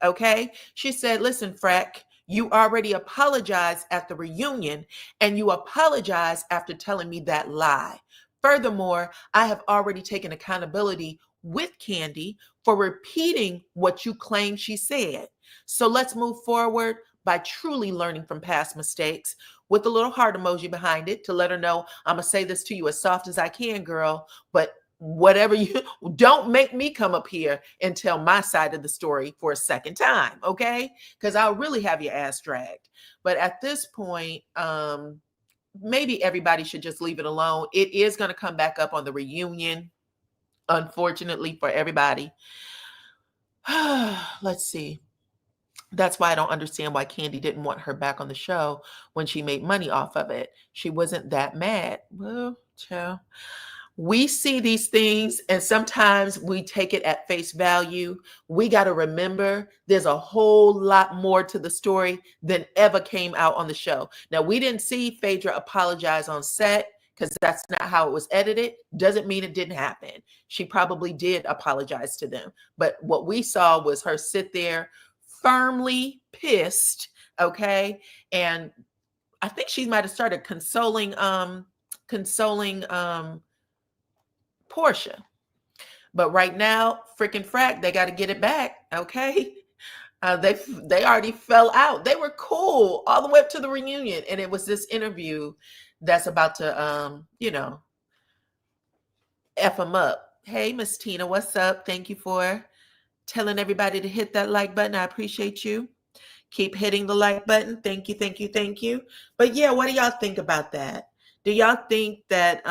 Okay, she said, "Listen, Frack, you already apologized at the reunion and you apologized after telling me that lie. Furthermore, I have already taken accountability with Kandi for repeating what you claim she said. So let's move forward by truly learning from past mistakes," with a little heart emoji behind it to let her know, I'm going to say this to you as soft as I can, girl, but whatever you, don't make me come up here and tell my side of the story for a second time, okay? Because I'll really have your ass dragged. But at this point, maybe everybody should just leave it alone. It is going to come back up on the reunion, unfortunately for everybody. Let's see. That's why I don't understand why Kandi didn't want her back on the show when she made money off of it. She wasn't that mad. Well, child. We see these things and sometimes we take it at face value. We got to remember there's a whole lot more to the story than ever came out on the show. Now, we didn't see Phaedra apologize on set because that's not how it was edited. Doesn't mean it didn't happen. She probably did apologize to them. But what we saw was her sit there firmly pissed, okay? And I think she might have started consoling Porsha. But right now, freaking Frack, they got to get it back, okay? They already fell out. They were cool all the way up to the reunion. And it was this interview that's about to, F them up. Hey, Miss Tina, what's up? Thank you for telling everybody to hit that like button. I appreciate you. Keep hitting the like button. Thank you, thank you, thank you. But yeah, what do y'all think about that? Do y'all think that,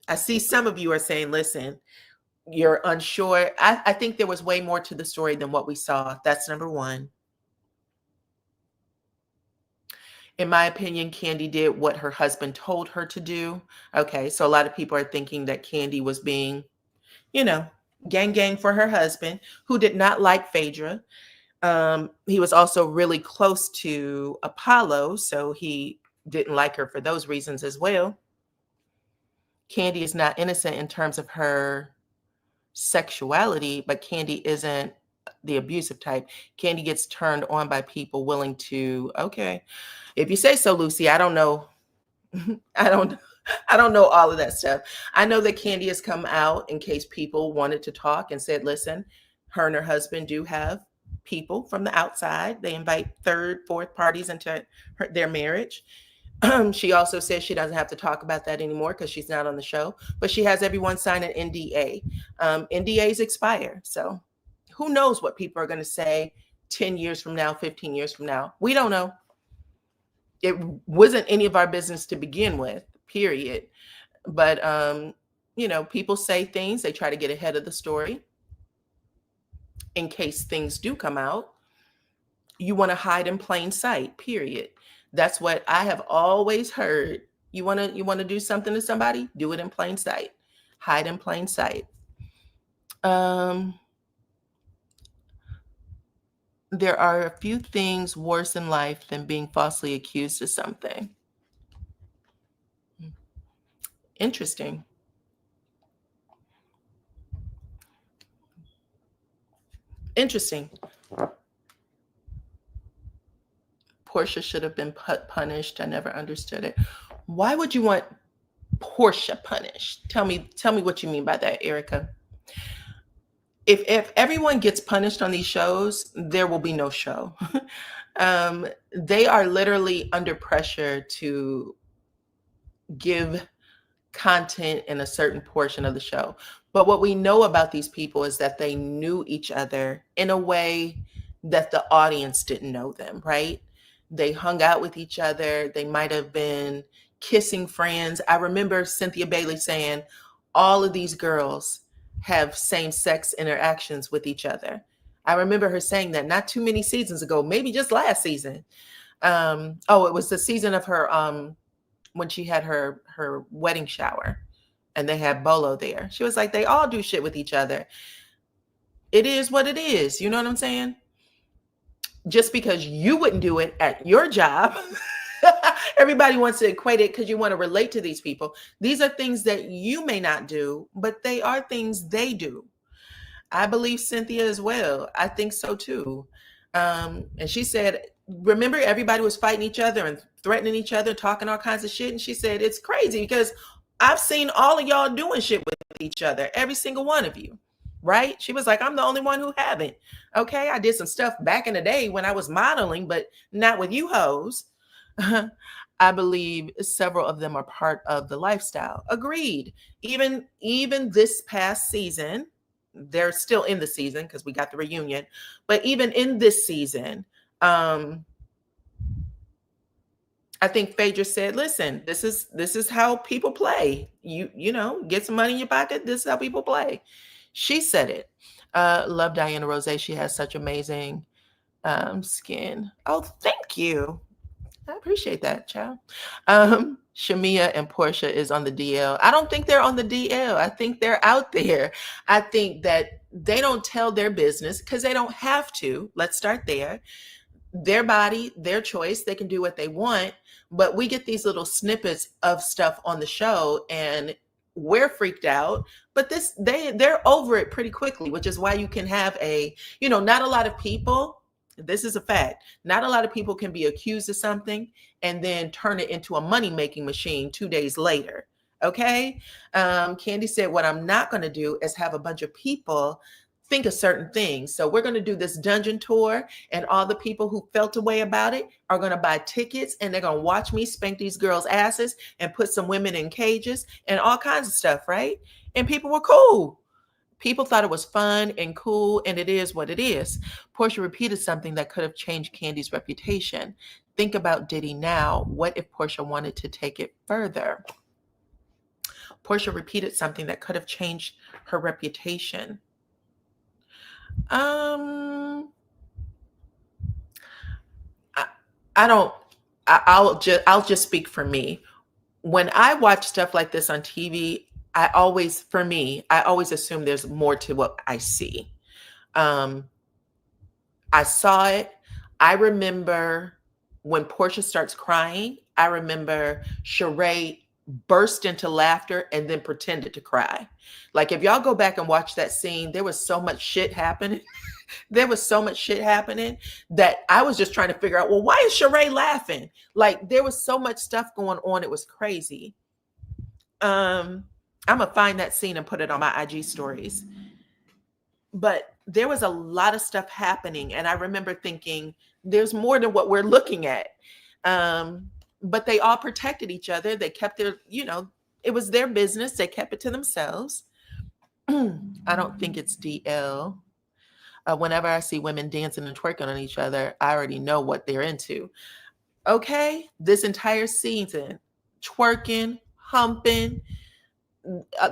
I see some of you are saying, listen, you're unsure. I think there was way more to the story than what we saw. That's number one. In my opinion, Kandi did what her husband told her to do. Okay, so a lot of people are thinking that Kandi was being, gang for her husband, who did not like Phaedra. He was also really close to Apollo, so he didn't like her for those reasons as well. Kandi is not innocent in terms of her sexuality, but Kandi isn't the abusive type. Kandi gets turned on by people willing to, okay, if you say so, Lucy, I don't know. I don't know all of that stuff. I know that Kandi has come out in case people wanted to talk and said, listen, her and her husband do have people from the outside. They invite third, fourth parties into their marriage. She also says she doesn't have to talk about that anymore because she's not on the show, but she has everyone sign an NDA. NDAs expire. So who knows what people are going to say 10 years from now, 15 years from now. We don't know. It wasn't any of our business to begin with, period. But, people say things. They try to get ahead of the story. in case things do come out. You want to hide in plain sight, period. That's what I have always heard. You want to do something to somebody, do it in plain sight. Hide in plain sight. There are a few things worse in life than being falsely accused of something. Interesting. Interesting. Porsha should have been punished. I never understood it. Why would you want Porsha punished? Tell me what you mean by that, Erica. If everyone gets punished on these shows, there will be no show. They are literally under pressure to give content in a certain portion of the show. But what we know about these people is that they knew each other in a way that the audience didn't know them, right? They hung out with each other. They might have been kissing friends. I remember Cynthia Bailey saying all of these girls have same-sex interactions with each other. I remember her saying that not too many seasons ago, maybe just last season. It was the season of her when she had her wedding shower and they had Bolo there. She was like, they all do shit with each other. It is what it is. You know what I'm saying? Just because you wouldn't do it at your job, everybody wants to equate it because you want to relate to these people. These are things that you may not do, but they are things they do. I believe Cynthia as well. I think so too. And she said, remember, everybody was fighting each other and threatening each other, talking all kinds of shit. And she said, it's crazy because I've seen all of y'all doing shit with each other, every single one of you. Right? She was like, I'm the only one who haven't. Okay, I did some stuff back in the day when I was modeling, but not with you hoes. I believe several of them are part of the lifestyle. Agreed. Even this past season, they're still in the season because we got the reunion. But even in this season, I think Phaedra said, listen, this is how people play. You know, get some money in your pocket. This is how people play. She said it. Love DYANAROZAY. She has such amazing skin. Oh, thank you. I appreciate that, child. Shamea and Porsha is on the DL. I don't think they're on the DL. I think they're out there. I think that they don't tell their business because they don't have to. Let's start there. Their body, their choice. They can do what they want. But we get these little snippets of stuff on the show and we're freaked out. But they're over it pretty quickly, which is why you can have not a lot of people. This is a fact. Not a lot of people can be accused of something and then turn it into a money-making machine 2 days later. Okay? Candy said, what I'm not going to do is have a bunch of people think a certain thing. So we're going to do this dungeon tour and all the people who felt a way about it are going to buy tickets and they're going to watch me spank these girls' asses and put some women in cages and all kinds of stuff, right? And people were cool. People thought it was fun and cool, and it is what it is. Porsha repeated something that could have changed Candy's reputation. Think about Diddy now. What if Porsha wanted to take it further? Porsha repeated something that could have changed her reputation. I'll just speak for me. When I watch stuff like this on TV, I always assume there's more to what I see. I saw it. I remember when Porsha starts crying, I remember Sheree burst into laughter and then pretended to cry. Like, if y'all go back and watch that scene, there was so much shit happening. There was so much shit happening that I was just trying to figure out, well, why is Sheree laughing? Like, there was so much stuff going on. It was crazy. I'm going to find that scene and put it on my IG stories. But there was a lot of stuff happening. And I remember thinking, there's more than what we're looking at. But they all protected each other. They kept their, it was their business. They kept it to themselves. I don't think it's DL. Whenever I see women dancing and twerking on each other, I already know what they're into. Okay? This entire season, twerking, humping,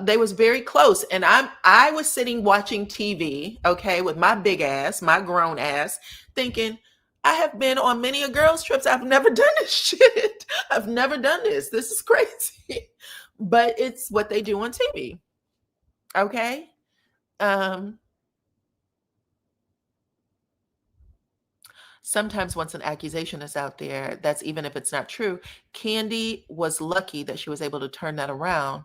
they was very close, and I was sitting watching TV, okay, with my big ass, my grown ass, thinking, I have been on many a girls trips. I've never done this shit. I've never done this. This is crazy. But it's what they do on TV. Okay. Sometimes once an accusation is out there, that's even if it's not true. Kandi was lucky that she was able to turn that around.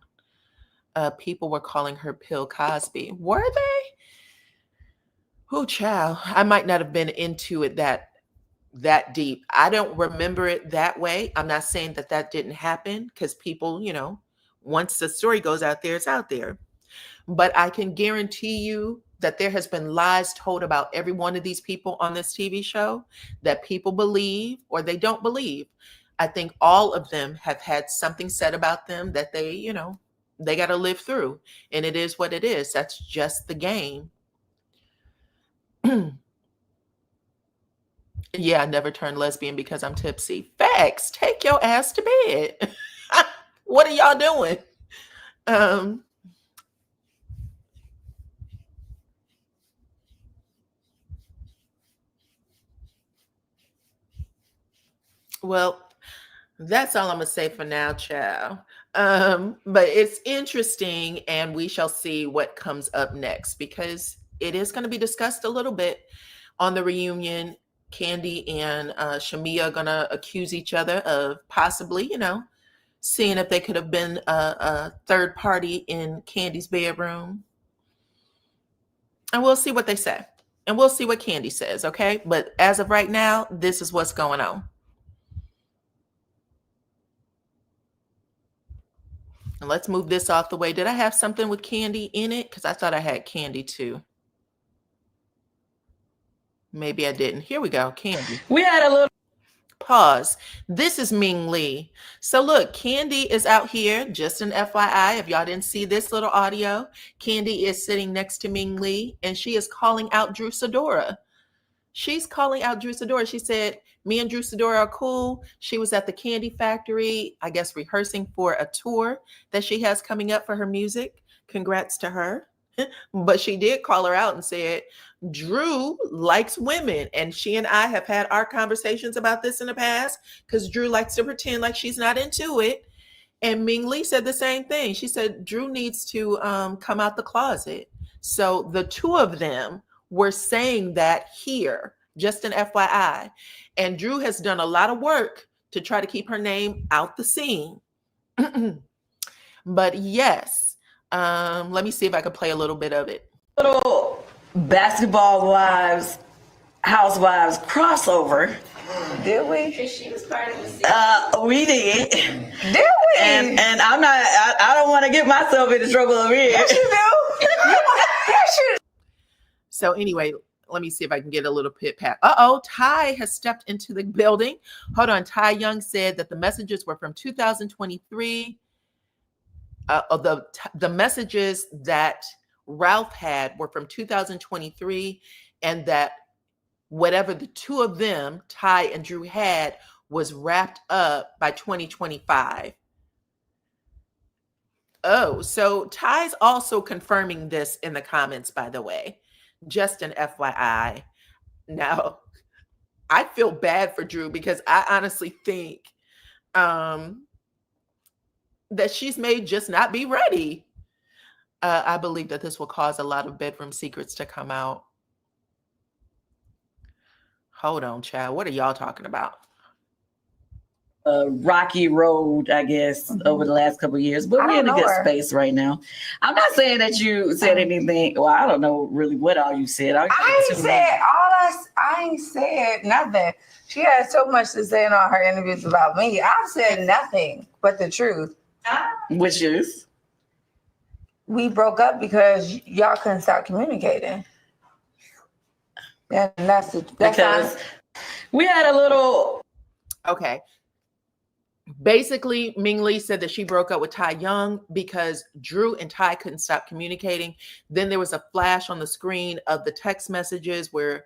People were calling her Pill Cosby. Were they? Oh, child. I might not have been into it that deep. I don't remember it that way. I'm not saying that didn't happen, because people, once the story goes out there, it's out there. But I can guarantee you that there has been lies told about every one of these people on this TV show that people believe or they don't believe. I think all of them have had something said about them that they got to live through. And it is what it is. That's just the game. Yeah, I never turned lesbian because I'm tipsy. Facts. Take your ass to bed. What are y'all doing? Well, that's all I'm gonna say for now, child. But it's interesting, and we shall see what comes up next, because it is going to be discussed a little bit on the reunion. Kandi and Shamea are gonna accuse each other of possibly, seeing if they could have been a third party in Kandi's bedroom. And we'll see what they say. And we'll see what Kandi says, okay? But as of right now, this is what's going on. And let's move this off the way. Did I have something with Kandi in it? Because I thought I had Kandi too. Maybe I didn't. Here we go. Kandi. We had a little pause. This is Ming Lee. So look, Kandi is out here, just an FYI, if y'all didn't see this little audio. Kandi is sitting next to Ming Lee, and she is calling out Drew Sidora. She's calling out Drew Sidora. She said, me and Drew Sidora are cool. She was at the Candy Factory, I guess, rehearsing for a tour that she has coming up for her music. Congrats to her. But she did call her out and said, Drew likes women. And she and I have had our conversations about this in the past, because Drew likes to pretend like she's not into it. And Ming Lee said the same thing. She said, Drew needs to come out the closet. So the two of them were saying that here, just an FYI. And Drew has done a lot of work to try to keep her name out the scene. But yes, let me see if I can play a little bit of it. Little Basketball Wives, Housewives crossover. Did we? She was part of the season. We did. Did we? And I'm not, I don't want to get myself into trouble over here. Yes, you do. Yes, you do. So anyway, let me see if I can get a little pit pat. Uh-oh, Ty has stepped into the building. Hold on. Ty Young said that the messages were from 2023. The messages that Ralph had were from 2023, and that whatever the two of them, Ty and Drew, had was wrapped up by 2025. Oh, so Ty's also confirming this in the comments, by the way. Just an FYI. Now, I feel bad for Drew, because I honestly think that she's may just not be ready. I believe that this will cause a lot of bedroom secrets to come out. Hold on, child. What are y'all talking about? Rocky road, I guess, over the last couple of years, but we're in a good space right now. I'm not saying that you said anything. Well, I don't know really what all you said. I ain't said nothing. She has so much to say in all her interviews about me. I've said nothing but the truth. Which is? We broke up because y'all couldn't stop communicating. That's because we had a little. Okay. Basically, Ming Lee said that she broke up with Ty Young because Drew and Ty couldn't stop communicating. Then there was a flash on the screen of the text messages where,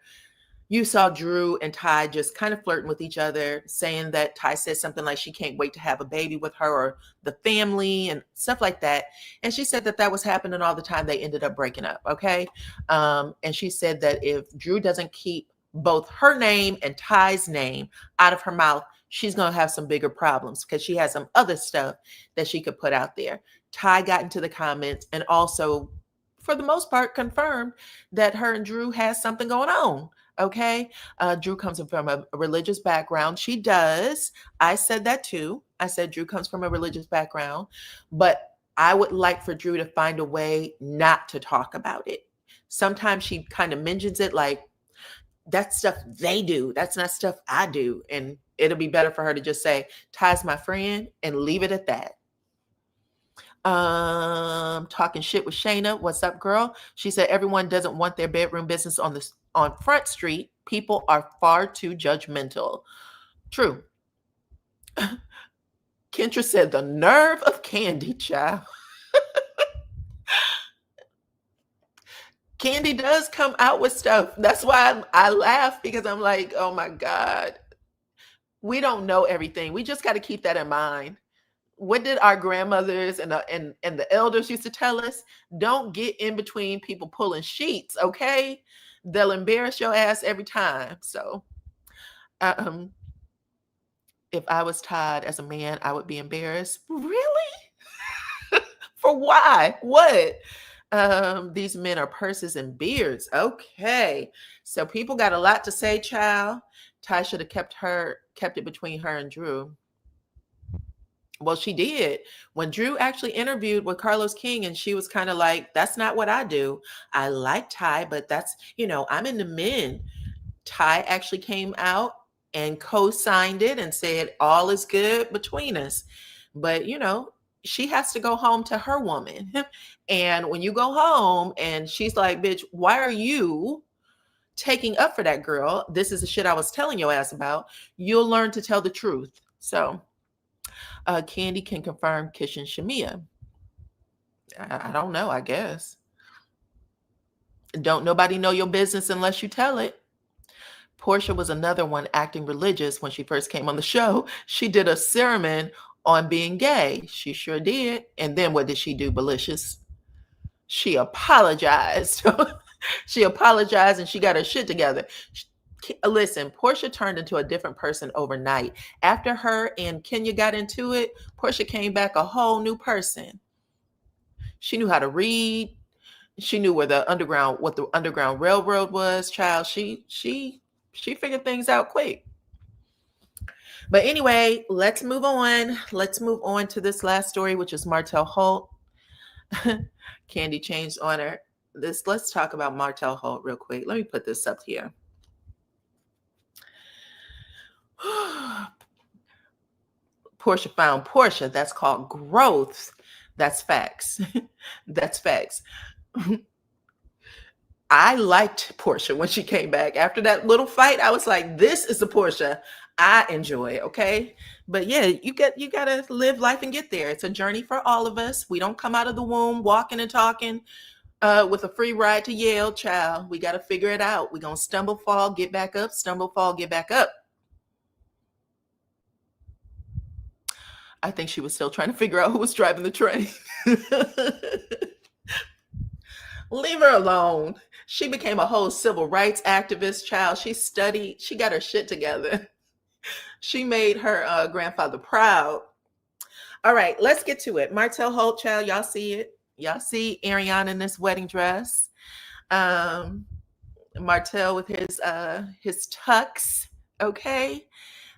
you saw Drew and Ty just kind of flirting with each other, saying that Ty said something like she can't wait to have a baby with her or the family and stuff like that. And she said that that was happening all the time. They ended up breaking up. Okay. And she said that if Drew doesn't keep both her name and Ty's name out of her mouth, she's going to have some bigger problems because she has some other stuff that she could put out there. Ty got into the comments and also, for the most part, confirmed that her and Drew has something going on. Okay. Drew comes from a religious background. She does. I said that too. I said Drew comes from a religious background, but I would like for Drew to find a way not to talk about it. Sometimes she kind of mentions it like, that's stuff they do. That's not stuff I do. And it'll be better for her to just say, Ty's my friend, and leave it at that. Talking shit with Shayna. What's up, girl? She said everyone doesn't want their bedroom business on Front Street. People are far too judgmental. True. Kendra said the nerve of Candy, child. Candy does come out with stuff. That's why I laugh, because I'm like, oh my God. We don't know everything. We just got to keep that in mind. What did our grandmothers and the elders used to tell us? Don't get in between people pulling sheets, okay? They'll embarrass your ass every time. So if I was tied as a man, I would be embarrassed. Really? For why? What? These men are purses and beards. Okay. So people got a lot to say, child. Ty should have kept it between her and Drew. Well, she did. When Drew actually interviewed with Carlos King, and she was kind of like, that's not what I do. I like Ty, but that's, I'm into men. Ty actually came out and co-signed it and said, all is good between us. But, she has to go home to her woman. And when you go home and she's like, bitch, why are you taking up for that girl? This is the shit I was telling your ass about. You'll learn to tell the truth. So Candy can confirm kissing Shamea. I don't know, I guess. Don't nobody know your business unless you tell it. Porsha was another one acting religious when she first came on the show. She did a sermon on being gay. She sure did. And then what did she do, Belicious? She apologized. She apologized and she got her shit together. Listen, Porsha turned into a different person overnight. After her and Kenya got into it, Porsha came back a whole new person. She knew how to read. She knew what the Underground Railroad was, child. She figured things out quick. But anyway, let's move on. Let's move on to this last story, which is Martell Holt. Candy changed on her. Let's talk about Martell Holt real quick. Let me put this up here. Porsha found Porsha. That's called growth. That's facts. That's facts. I liked Porsha when she came back. After that little fight, I was like, this is the Porsha I enjoy, okay? But yeah, you got to live life and get there. It's a journey for all of us. We don't come out of the womb walking and talking with a free ride to Yale, child. We got to figure it out. We're going to stumble, fall, get back up, stumble, fall, get back up. I think she was still trying to figure out who was driving the train. Leave her alone. She became a whole civil rights activist, child. She studied. She got her shit together. She made her grandfather proud. All right, let's get to it. Martell Holt, child, y'all see it. Y'all see Ariana in this wedding dress. Martell with his tux. Okay,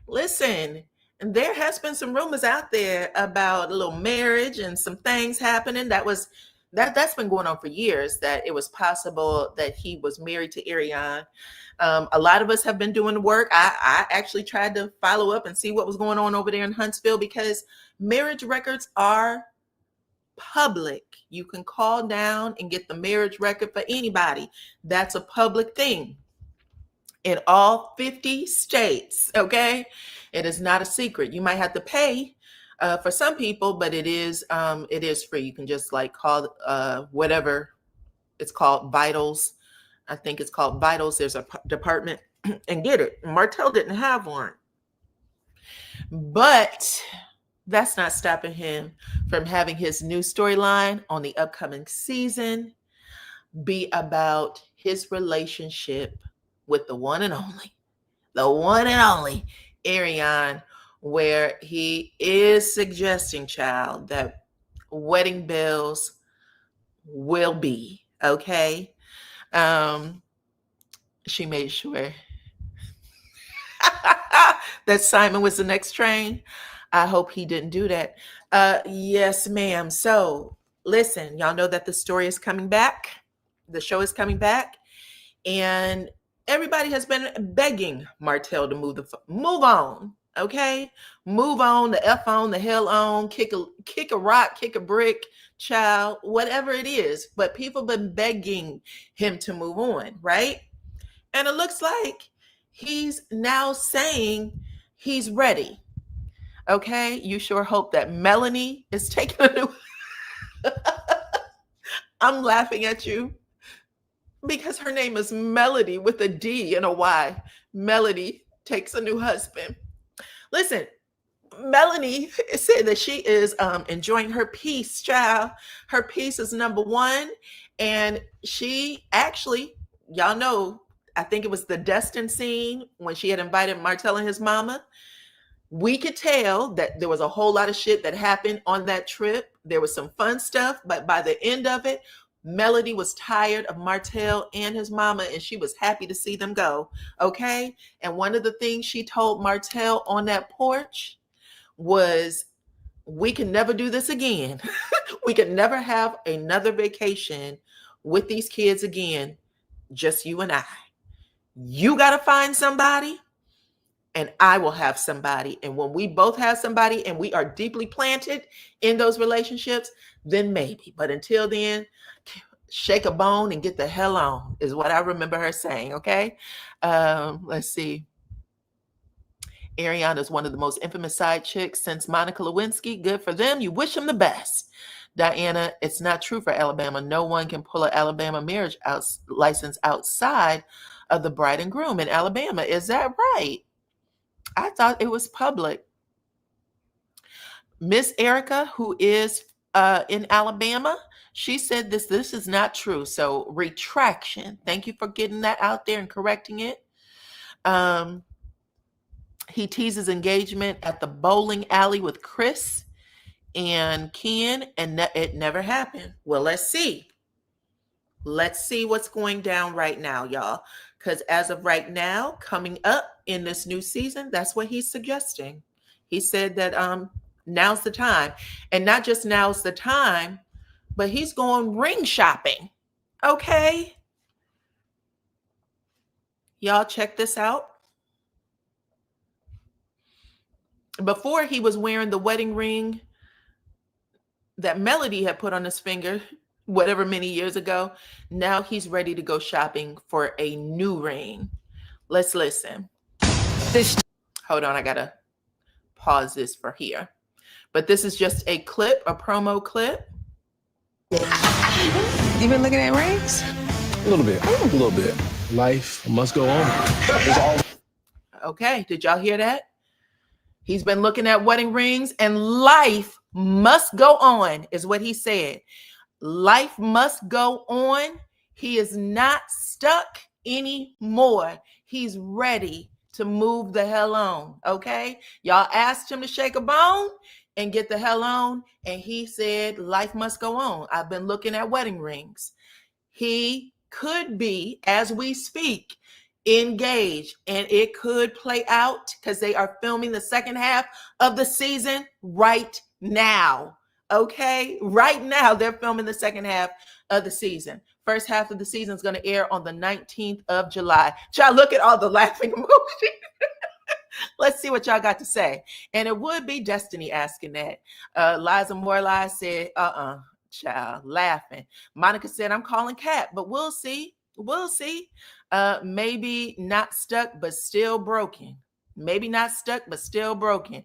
listen. There has been some rumors out there about a little marriage and some things happening. That's been going on for years, that it was possible that he was married to Ariana. A lot of us have been doing the work. I actually tried to follow up and see what was going on over there in Huntsville, because marriage records are public. You can call down and get the marriage record for anybody. That's a public thing in all 50 states, okay? It is not a secret. You might have to pay for some people, but it is free. You can just like call whatever it's called, Vitals. I think it's called Vitals. There's a department and get it. Martell didn't have one. But that's not stopping him from having his new storyline on the upcoming season be about his relationship with the one and only Ariane, where he is suggesting, child, that wedding bells will be, okay? She made sure that Simon was the next train. I hope he didn't do that. Yes, ma'am. So listen, y'all know that the story is coming back. The show is coming back. And everybody has been begging Martell to move on. Okay? Move on, the F on, the hell on, kick a rock, kick a brick, child, whatever it is. But people have been begging him to move on, right? And it looks like he's now saying he's ready. Okay? You sure hope that Melanie is taking a new... I'm laughing at you because her name is Melody with a D and a Y. Melody takes a new husband. Listen, Melanie said that she is enjoying her peace, child. Her peace is number one. And she actually, y'all know, I think it was the Destin scene when she had invited Martell and his mama. We could tell that there was a whole lot of shit that happened on that trip. There was some fun stuff, but by the end of it, Melody was tired of Martell and his mama, and she was happy to see them go, okay? And one of the things she told Martell on that porch was, we can never do this again. We can never have another vacation with these kids again, just you and I. You got to find somebody, and I will have somebody. And when we both have somebody and we are deeply planted in those relationships, then maybe. But until then, shake a bone and get the hell on is what I remember her saying, okay? Let's see. Ariana is one of the most infamous side chicks since Monica Lewinsky. Good for them. You wish them the best. Diana, it's not true for Alabama. No one can pull an Alabama marriage license outside of the bride and groom in Alabama. Is that right? I thought it was public. Miss Erica, who is in Alabama, she said this is not true. So retraction. Thank you for getting that out there and correcting it. He teases engagement at the bowling alley with Chris and Ken, and it never happened. Well, let's see. Let's see what's going down right now, y'all. Because as of right now, coming up in this new season, that's what he's suggesting. He said that now's the time. And not just now's the time, but he's going ring shopping. Okay? Y'all check this out. Before, he was wearing the wedding ring that Melody had put on his finger, whatever many years ago. Now he's ready to go shopping for a new ring. Let's listen. Hold on, I gotta pause this for here. But this is just a clip, a promo clip. You been looking at rings? A little bit. Life must go on. Okay, did y'all hear that? He's been looking at wedding rings, and life must go on, is what he said. Life must go on. He is not stuck anymore. He's ready to move the hell on, okay? Y'all asked him to shake a bone and get the hell on, and he said, life must go on. I've been looking at wedding rings. He could be, as we speak, engaged, and it could play out because they are filming the second half of the season right now. Okay, right now they're filming the second half of the season. First half of the season is going to air on the 19th of July. Y'all look at all the laughing emojis. Let's see what y'all got to say. And it would be Destiny asking that. Liza Morlai said, child, laughing. Monica said, I'm calling Cat, but we'll see. We'll see. Maybe not stuck, but still broken. Maybe not stuck, but still broken.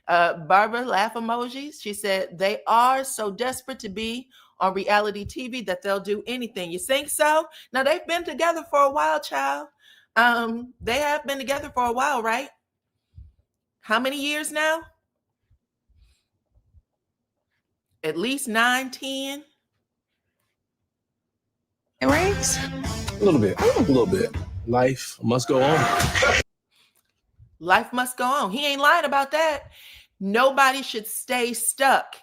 Barbara laugh emojis. She said, they are so desperate to be on reality TV that they'll do anything. You think so? Now, they've been together for a while, child. They have been together for a while, right? How many years now? At least 9, 10. Right? A little bit. A little bit. Life must go on. Life must go on. He ain't lying about that. Nobody should stay stuck.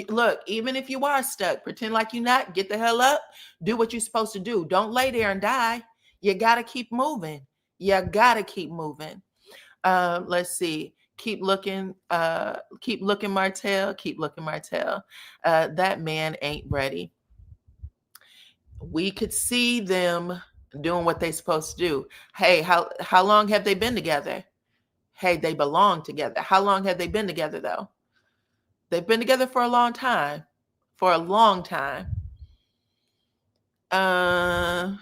Look, even if you are stuck, pretend like you're not. Get the hell up. Do what you're supposed to do. Don't lay there and die. You got to keep moving. You got to keep moving. Let's see. Keep looking, Martell. Keep looking, Martell. That man ain't ready. We could see them doing what they're supposed to do. Hey, how long have they been together? Hey, they belong together. How long have they been together, though? They've been together for a long time. For a long time. I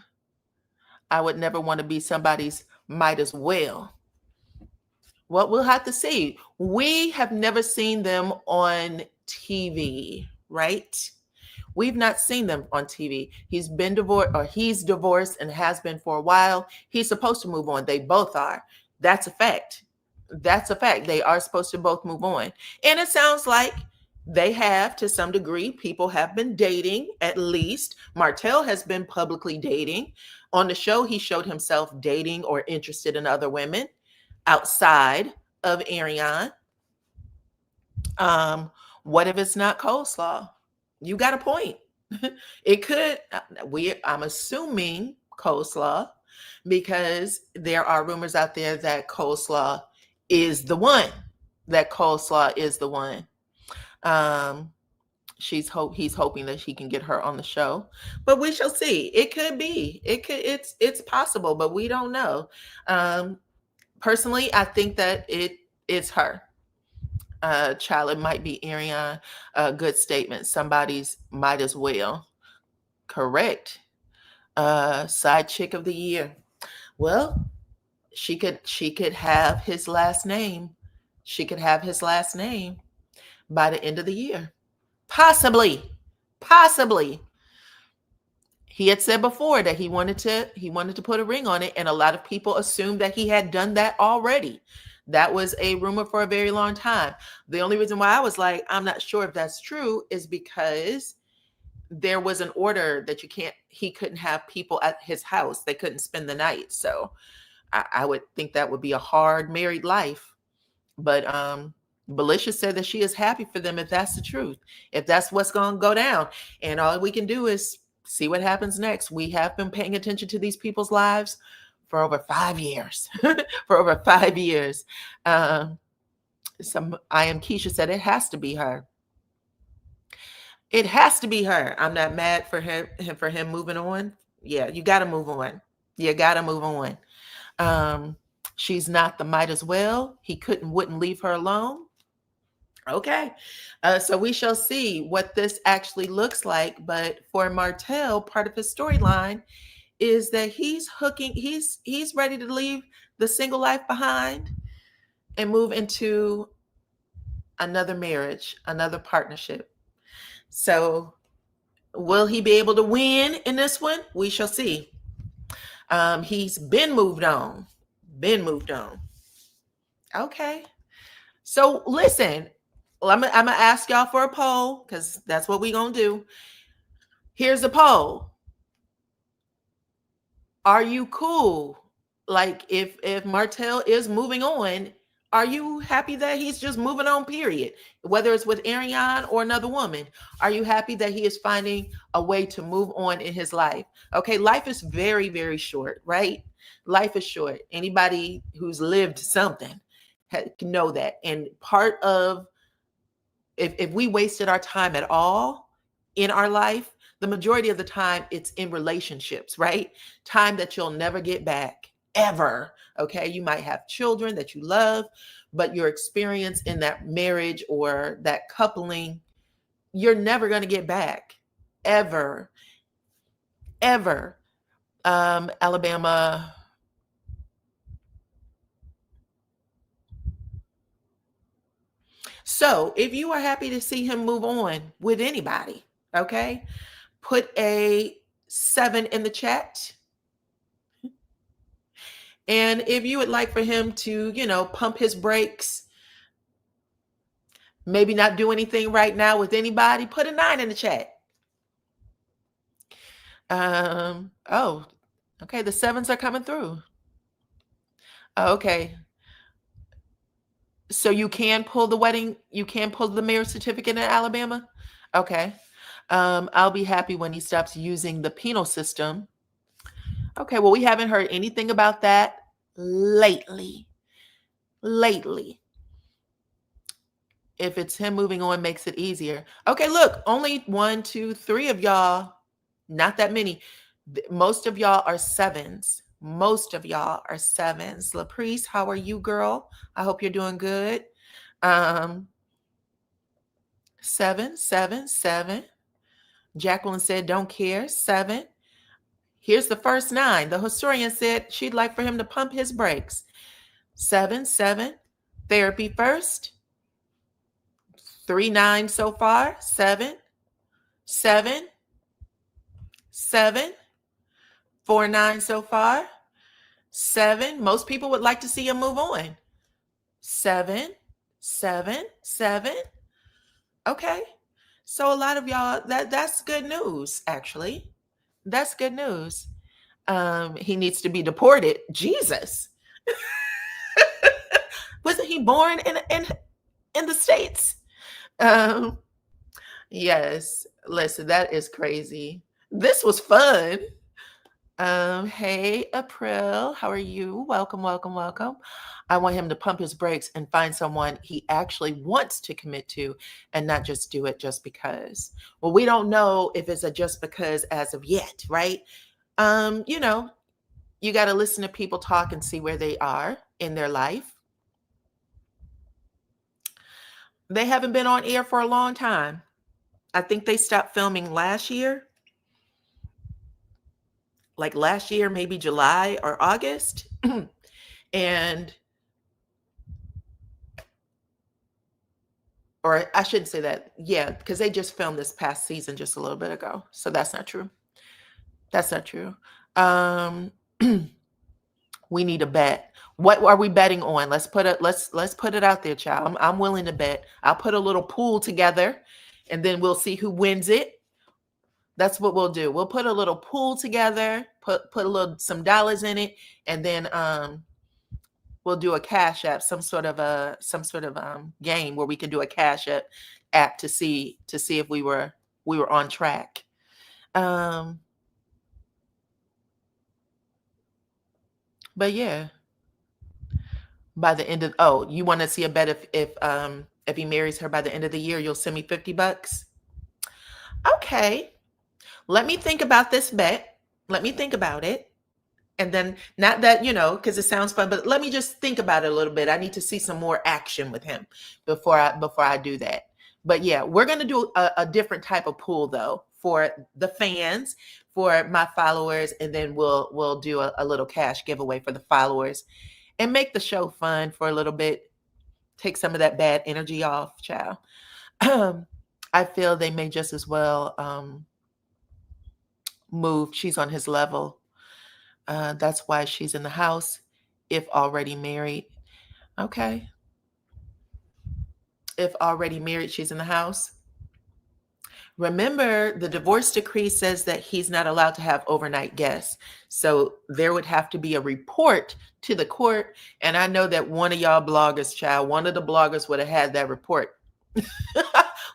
would never want to be somebody's might as well. Well, we'll have to see. We have never seen them on TV, right? We've not seen them on TV. He's been divorced, or he's divorced and has been for a while. He's supposed to move on. They both are. That's a fact. That's a fact. They are supposed to both move on. And it sounds like they have, to some degree. People have been dating, at least. Martell has been publicly dating. On the show, he showed himself dating or interested in other women outside of Ariane. What if it's not coleslaw? You got a point. It could. I'm assuming coleslaw, because there are rumors out there that coleslaw is the one. That coleslaw is the one. He's hoping that he can get her on the show, but we shall see. It could be. It's possible, but we don't know. Personally, I think that it is her. Child, it might be Ariane. A good statement. Somebody's might as well. Correct. Side chick of the year. Well, she could have his last name. She could have his last name by the end of the year. Possibly. He had said before that he wanted to put a ring on it, and a lot of people assumed that he had done that already. That was a rumor for a very long time. The only reason why I was like, I'm not sure if that's true, is because there was an order that he couldn't have people at his house. They couldn't spend the night. So I would think that would be a hard married life. But Belisha said that she is happy for them if that's the truth, if that's what's going to go down. And all we can do is see what happens next. We have been paying attention to these people's lives for over 5 years. For over 5 years. I am Keisha said it has to be her. It has to be her. I'm not mad for him moving on. Yeah, you got to move on. You got to move on. She's not the might as well. He wouldn't leave her alone. Okay. So we shall see what this actually looks like. But for Martell, part of his storyline is that he's ready to leave the single life behind and move into another marriage, another partnership. So will he be able to win in this one? We shall see. He's been moved on. Okay. So listen, I'm gonna ask y'all for a poll, because that's what we're gonna do. Here's a poll. Are you cool? Like, if Martell is moving on, are you happy that he's just moving on, period? Whether it's with Ariane or another woman, are you happy that he is finding a way to move on in his life? Okay, life is very, very short, right? Life is short. Anybody who's lived something can know that. And part of, if we wasted our time at all in our life, the majority of the time it's in relationships, right? Time that you'll never get back, ever. Okay, you might have children that you love, but your experience in that marriage or that coupling, you're never going to get back, ever. Alabama. So if you are happy to see him move on with anybody, okay, put a 7 in the chat. And if you would like for him to, pump his brakes, maybe not do anything right now with anybody, put a 9 in the chat. Oh, okay. The 7s are coming through. Okay. So you can pull the marriage certificate in Alabama? Okay. I'll be happy when he stops using the penal system. Okay, well, we haven't heard anything about that lately. If it's him moving on, makes it easier. Okay, look, only 1, 2, 3 of y'all, not that many. Most of y'all are 7s. Laprice, how are you, girl? I hope you're doing good. 7, 7, 7. Jacqueline said, don't care. 7. Here's the first 9. The historian said she'd like for him to pump his brakes. 7, 7. Therapy first. 3 9 so far. 7, 7, 7. 4 9 so far. 7. Most people would like to see him move on. 7, 7, 7. Okay. So a lot of y'all, that's good news, actually. That's good news. He needs to be deported. Jesus. Wasn't he born in the States? Yes. Listen, that is crazy. This was fun. Hey, April, how are you? Welcome. I want him to pump his brakes and find someone he actually wants to commit to and not just do it just because. Well, we don't know if it's a just because as of yet, right? You got to listen to people talk and see where they are in their life. They haven't been on air for a long time. I think they stopped filming last year. Like last year, maybe July or August. Or I shouldn't say that. Yeah, because they just filmed this past season just a little bit ago. So that's not true. We need a bet. What are we betting on? Let's put it out there, child. I'm willing to bet. I'll put a little pool together and then we'll see who wins it. That's what we'll do. We'll put a little pool together, put some dollars in it, and then we'll do a Cash App, some sort of game where we can do a Cash App to see if we were on track. But yeah, by the end of you want to see a bet if he marries her by the end of the year, you'll send me $50. Okay. Let me think about this bet. Let me think about it. And then not that, because it sounds fun, but let me just think about it a little bit. I need to see some more action with him before I do that. But yeah, we're going to do a different type of pool though for the fans, for my followers. And then we'll do a little cash giveaway for the followers and make the show fun for a little bit. Take some of that bad energy off, child. I feel they may just as well move. She's on his level. That's why she's in the house, if already married. Okay. If already married, she's in the house. Remember, the divorce decree says that he's not allowed to have overnight guests. So there would have to be a report to the court. And I know that one of y'all bloggers, child, one of the bloggers would have had that report.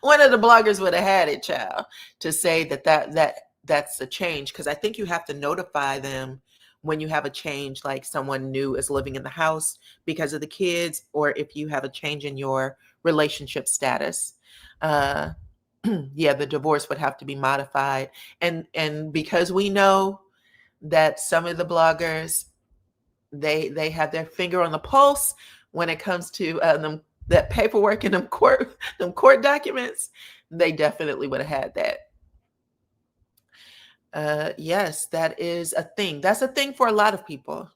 One of the bloggers would have had it, child, to say that's a change. Because I think you have to notify them when you have a change, like someone new is living in the house because of the kids, or if you have a change in your relationship status. Yeah, the divorce would have to be modified. And because we know that some of the bloggers, they have their finger on the pulse when it comes to that paperwork and them court documents, they definitely would have had that. Yes, that is a thing. That's a thing for a lot of people,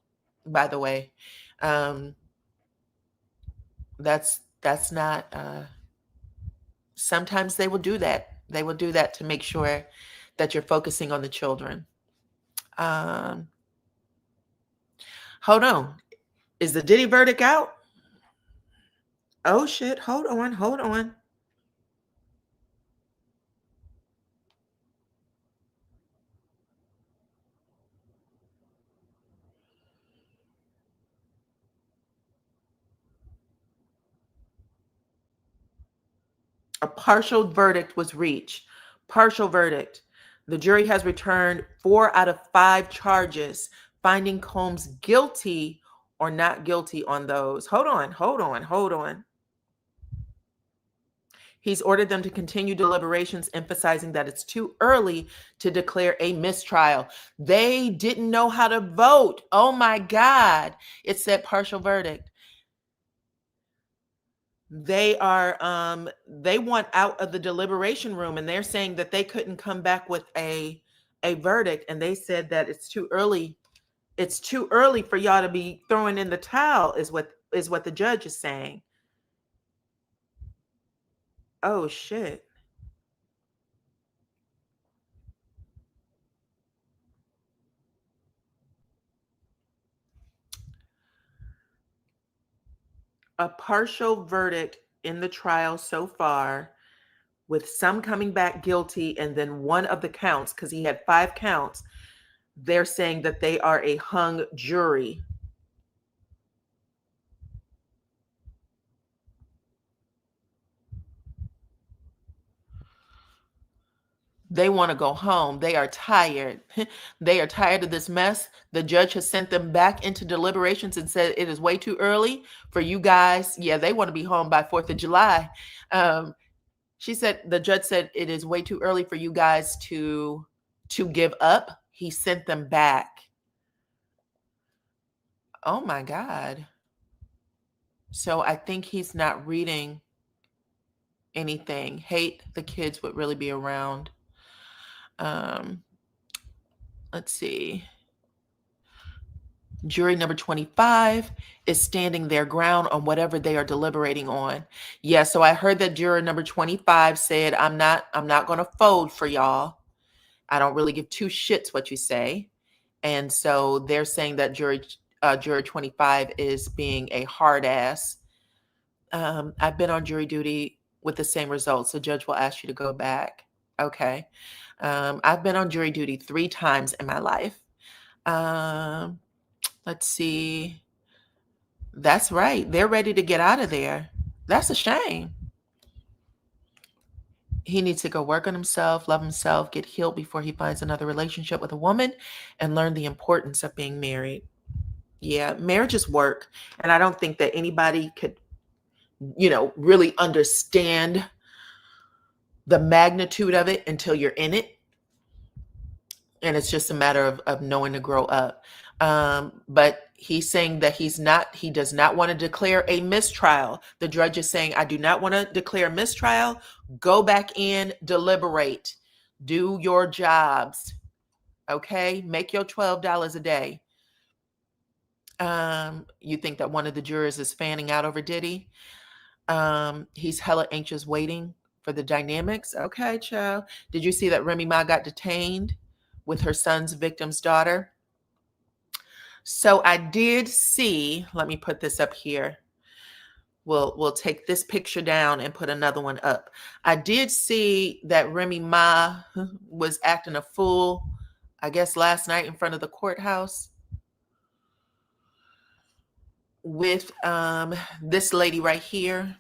by the way. That's not, sometimes they will do that. They will do that to make sure that you're focusing on the children. Hold on. Is the Diddy verdict out? Oh shit. Hold on. A partial verdict was reached. Partial verdict. The jury has returned 4 out of 5 charges, finding Combs guilty or not guilty on those. Hold on. He's ordered them to continue deliberations, emphasizing that it's too early to declare a mistrial. They didn't know how to vote. Oh my God. It said partial verdict. They want out of the deliberation room, and they're saying that they couldn't come back with a verdict, and they said that it's too early for y'all to be throwing in the towel, is what the judge is saying. Oh shit. A partial verdict in the trial so far, with some coming back guilty, and then one of the counts, because he had 5 counts, they're saying that they are a hung jury. They want to go home. They are tired. They are tired of this mess. The judge has sent them back into deliberations and said it is way too early for you guys. Yeah, they want to be home by 4th of July. The judge said it is way too early for you guys to give up. He sent them back. Oh my God. So I think he's not reading anything. Hate the kids would really be around. Let's see. Jury number 25 is standing their ground on whatever they are deliberating on. Yeah, so I heard that juror number 25 said, I'm not going to fold for y'all. I don't really give 2 shits what you say. And so they're saying that juror 25 is being a hard ass. I've been on jury duty with the same results. The judge will ask you to go back. Okay. I've been on jury duty 3 times in my life. Let's see. That's right. They're ready to get out of there. That's a shame. He needs to go work on himself, love himself, get healed before he finds another relationship with a woman, and learn the importance of being married. Yeah, marriage is work. And I don't think that anybody could, really understand the magnitude of it until you're in it. And it's just a matter of knowing to grow up. But he's saying that he does not want to declare a mistrial. The judge is saying, I do not want to declare a mistrial. Go back in, deliberate, do your jobs. Okay. Make your $12 a day. You think that one of the jurors is fanning out over Diddy? He's hella anxious waiting for the dynamics. Okay, child. Did you see that Remy Ma got detained with her son's victim's daughter? So I did see, let me put this up here. We'll take this picture down and put another one up. I did see that Remy Ma was acting a fool, I guess last night in front of the courthouse with this lady right here.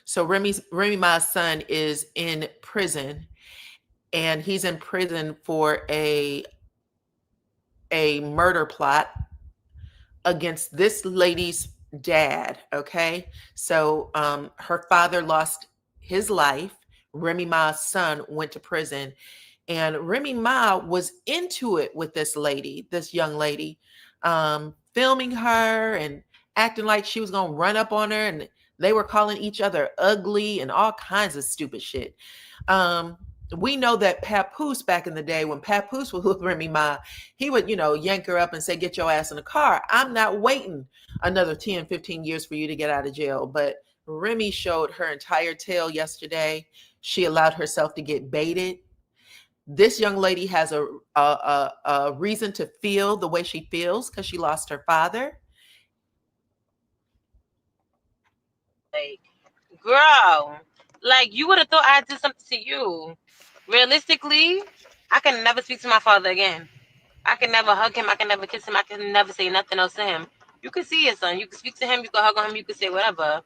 So Remy Ma's son is in prison, and he's in prison for a murder plot against this lady's dad. Okay. So her father lost his life. Remy Ma's son went to prison, and Remy Ma was into it with this young lady, filming her and acting like she was going to run up on her, and they were calling each other ugly and all kinds of stupid shit. We know that Papoose back in the day, when Papoose was with Remy Ma, he would, yank her up and say, get your ass in the car. I'm not waiting another 10, 15 years for you to get out of jail. But Remy showed her entire tail yesterday. She allowed herself to get baited. this young lady has a reason to feel the way she feels because she lost her father. Like, girl, like you would have thought I did something to you. Realistically, I can never speak to my father again. I can never hug him. I can never kiss him. I can never say nothing else to him. You can see your son. You can speak to him. You can hug on him. You can say whatever.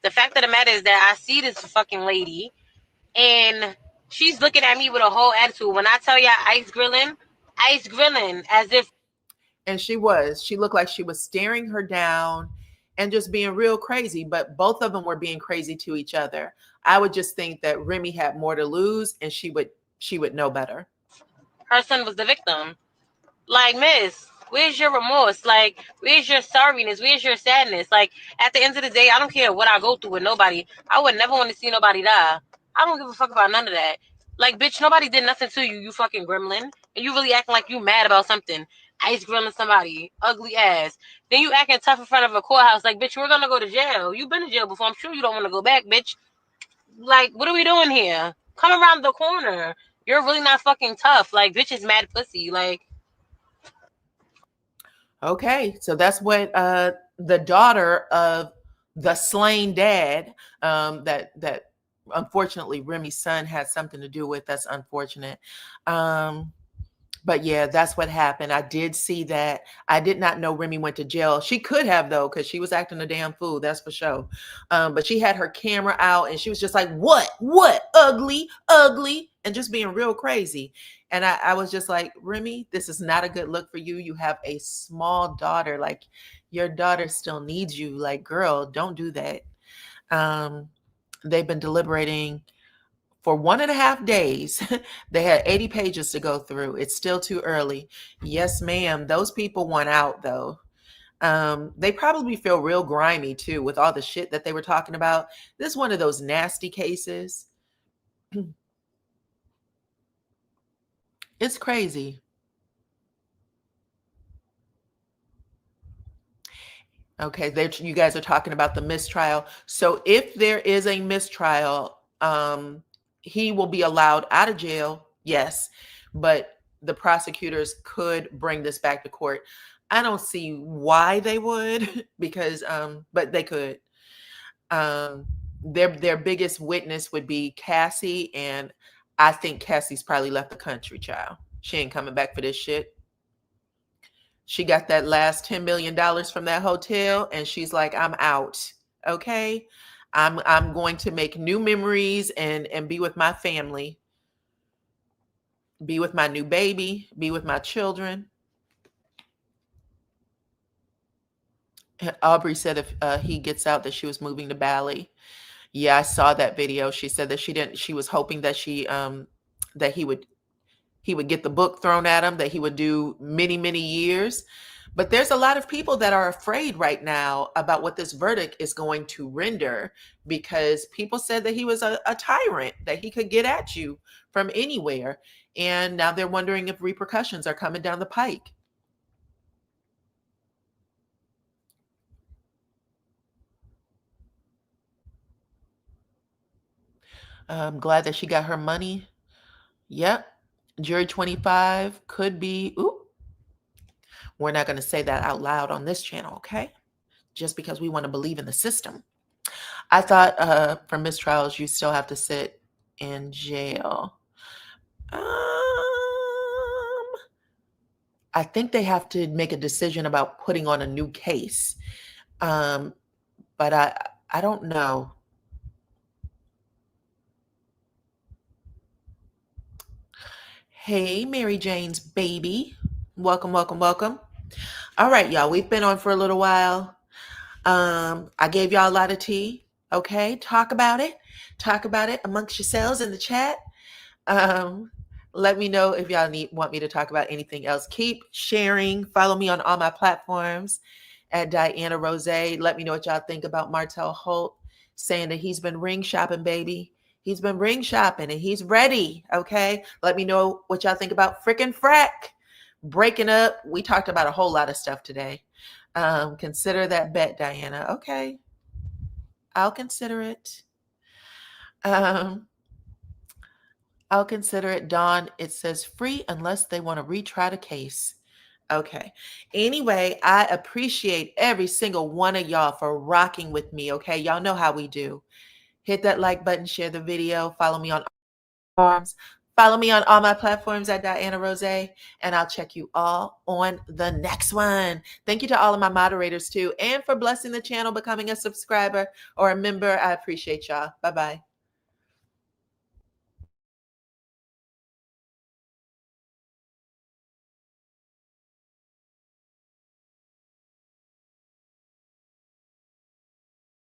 The fact of the matter is that I see this fucking lady and she's looking at me with a whole attitude. When I tell y'all ice grilling, as if. And she looked like she was staring her down and just being real crazy, but both of them were being crazy to each other. I would just think that Remy had more to lose and she would know better. Her son was the victim. Like, miss, where's your remorse? Like, where's your sorriness? Where's your sadness? Like, at the end of the day, I don't care what I go through with nobody. I would never want to see nobody die. I don't give a fuck about none of that. Like, bitch, nobody did nothing to you, you fucking gremlin. And you really acting like you mad about something. Ice grilling somebody. Ugly ass. Then you acting tough in front of a courthouse. Like, bitch, we're gonna go to jail. You've been to jail before. I'm sure you don't want to go back, bitch. Like, what are we doing here? Come around the corner. You're really not fucking tough. Like, bitch is mad pussy. Like, okay, so that's what the daughter of the slain dad, that unfortunately Remy's son had something to do with. That's unfortunate. But yeah, that's what happened. I did see that. I did not know Remy went to jail. She could have, though, because she was acting a damn fool. That's for sure. But she had her camera out and she was just like, what, ugly, and just being real crazy. And I was just like, Remy, this is not a good look for you. You have a small daughter. Like, your daughter still needs you. Like, girl, don't do that. They've been deliberating for 1.5 days. They had 80 pages to go through. It's still too early. Yes, ma'am. Those people won out, though. They probably feel real grimy, too, with all the shit that they were talking about. This is one of those nasty cases. It's crazy. Okay, you guys are talking about the mistrial. So if there is a mistrial, he will be allowed out of jail, yes, but the prosecutors could bring this back to court. I don't see why they would, because but they could. Their biggest witness would be Cassie, and I think Cassie's probably left the country, child. She ain't coming back for this shit. She got that last $10 million from that hotel, and she's like, I'm out. Okay. I'm going to make new memories and be with my family, be with my new baby, be with my children. Aubrey said if he gets out that she was moving to Bali. Yeah, I saw that video. She said that she was hoping that that he would get the book thrown at him, that he would do many, many years. But there's a lot of people that are afraid right now about what this verdict is going to render, because people said that he was a tyrant, that he could get at you from anywhere. And now they're wondering if repercussions are coming down the pike. I'm glad that she got her money. Yep. Jury 25 could be, ooh. We're not going to say that out loud on this channel, okay? Just because we want to believe in the system. I thought for mistrials, you still have to sit in jail. I think they have to make a decision about putting on a new case. But I don't know. Hey, Mary Jane's baby. Welcome, welcome, welcome. All right, y'all. We've been on for a little while. I gave y'all a lot of tea. Okay, talk about it. Talk about it amongst yourselves in the chat. Let me know if y'all want me to talk about anything else. Keep sharing. Follow me on all my platforms at DYANAROZAY. Let me know what y'all think about Martell Holt saying that he's been ring shopping, baby. He's been ring shopping and he's ready. Okay. Let me know what y'all think about frickin' Frack breaking up. We talked about a whole lot of stuff today. Consider that bet, Dyana. Okay. I'll consider it. I'll consider it. Dawn, it says free unless they want to retry the case. Okay. Anyway, I appreciate every single one of y'all for rocking with me. Okay. Y'all know how we do. Hit that like button, share the video, follow me on platforms. Follow me on all my platforms at DYANAROZAY, and I'll check you all on the next one. Thank you to all of my moderators too, and for blessing the channel, becoming a subscriber or a member. I appreciate y'all. Bye-bye.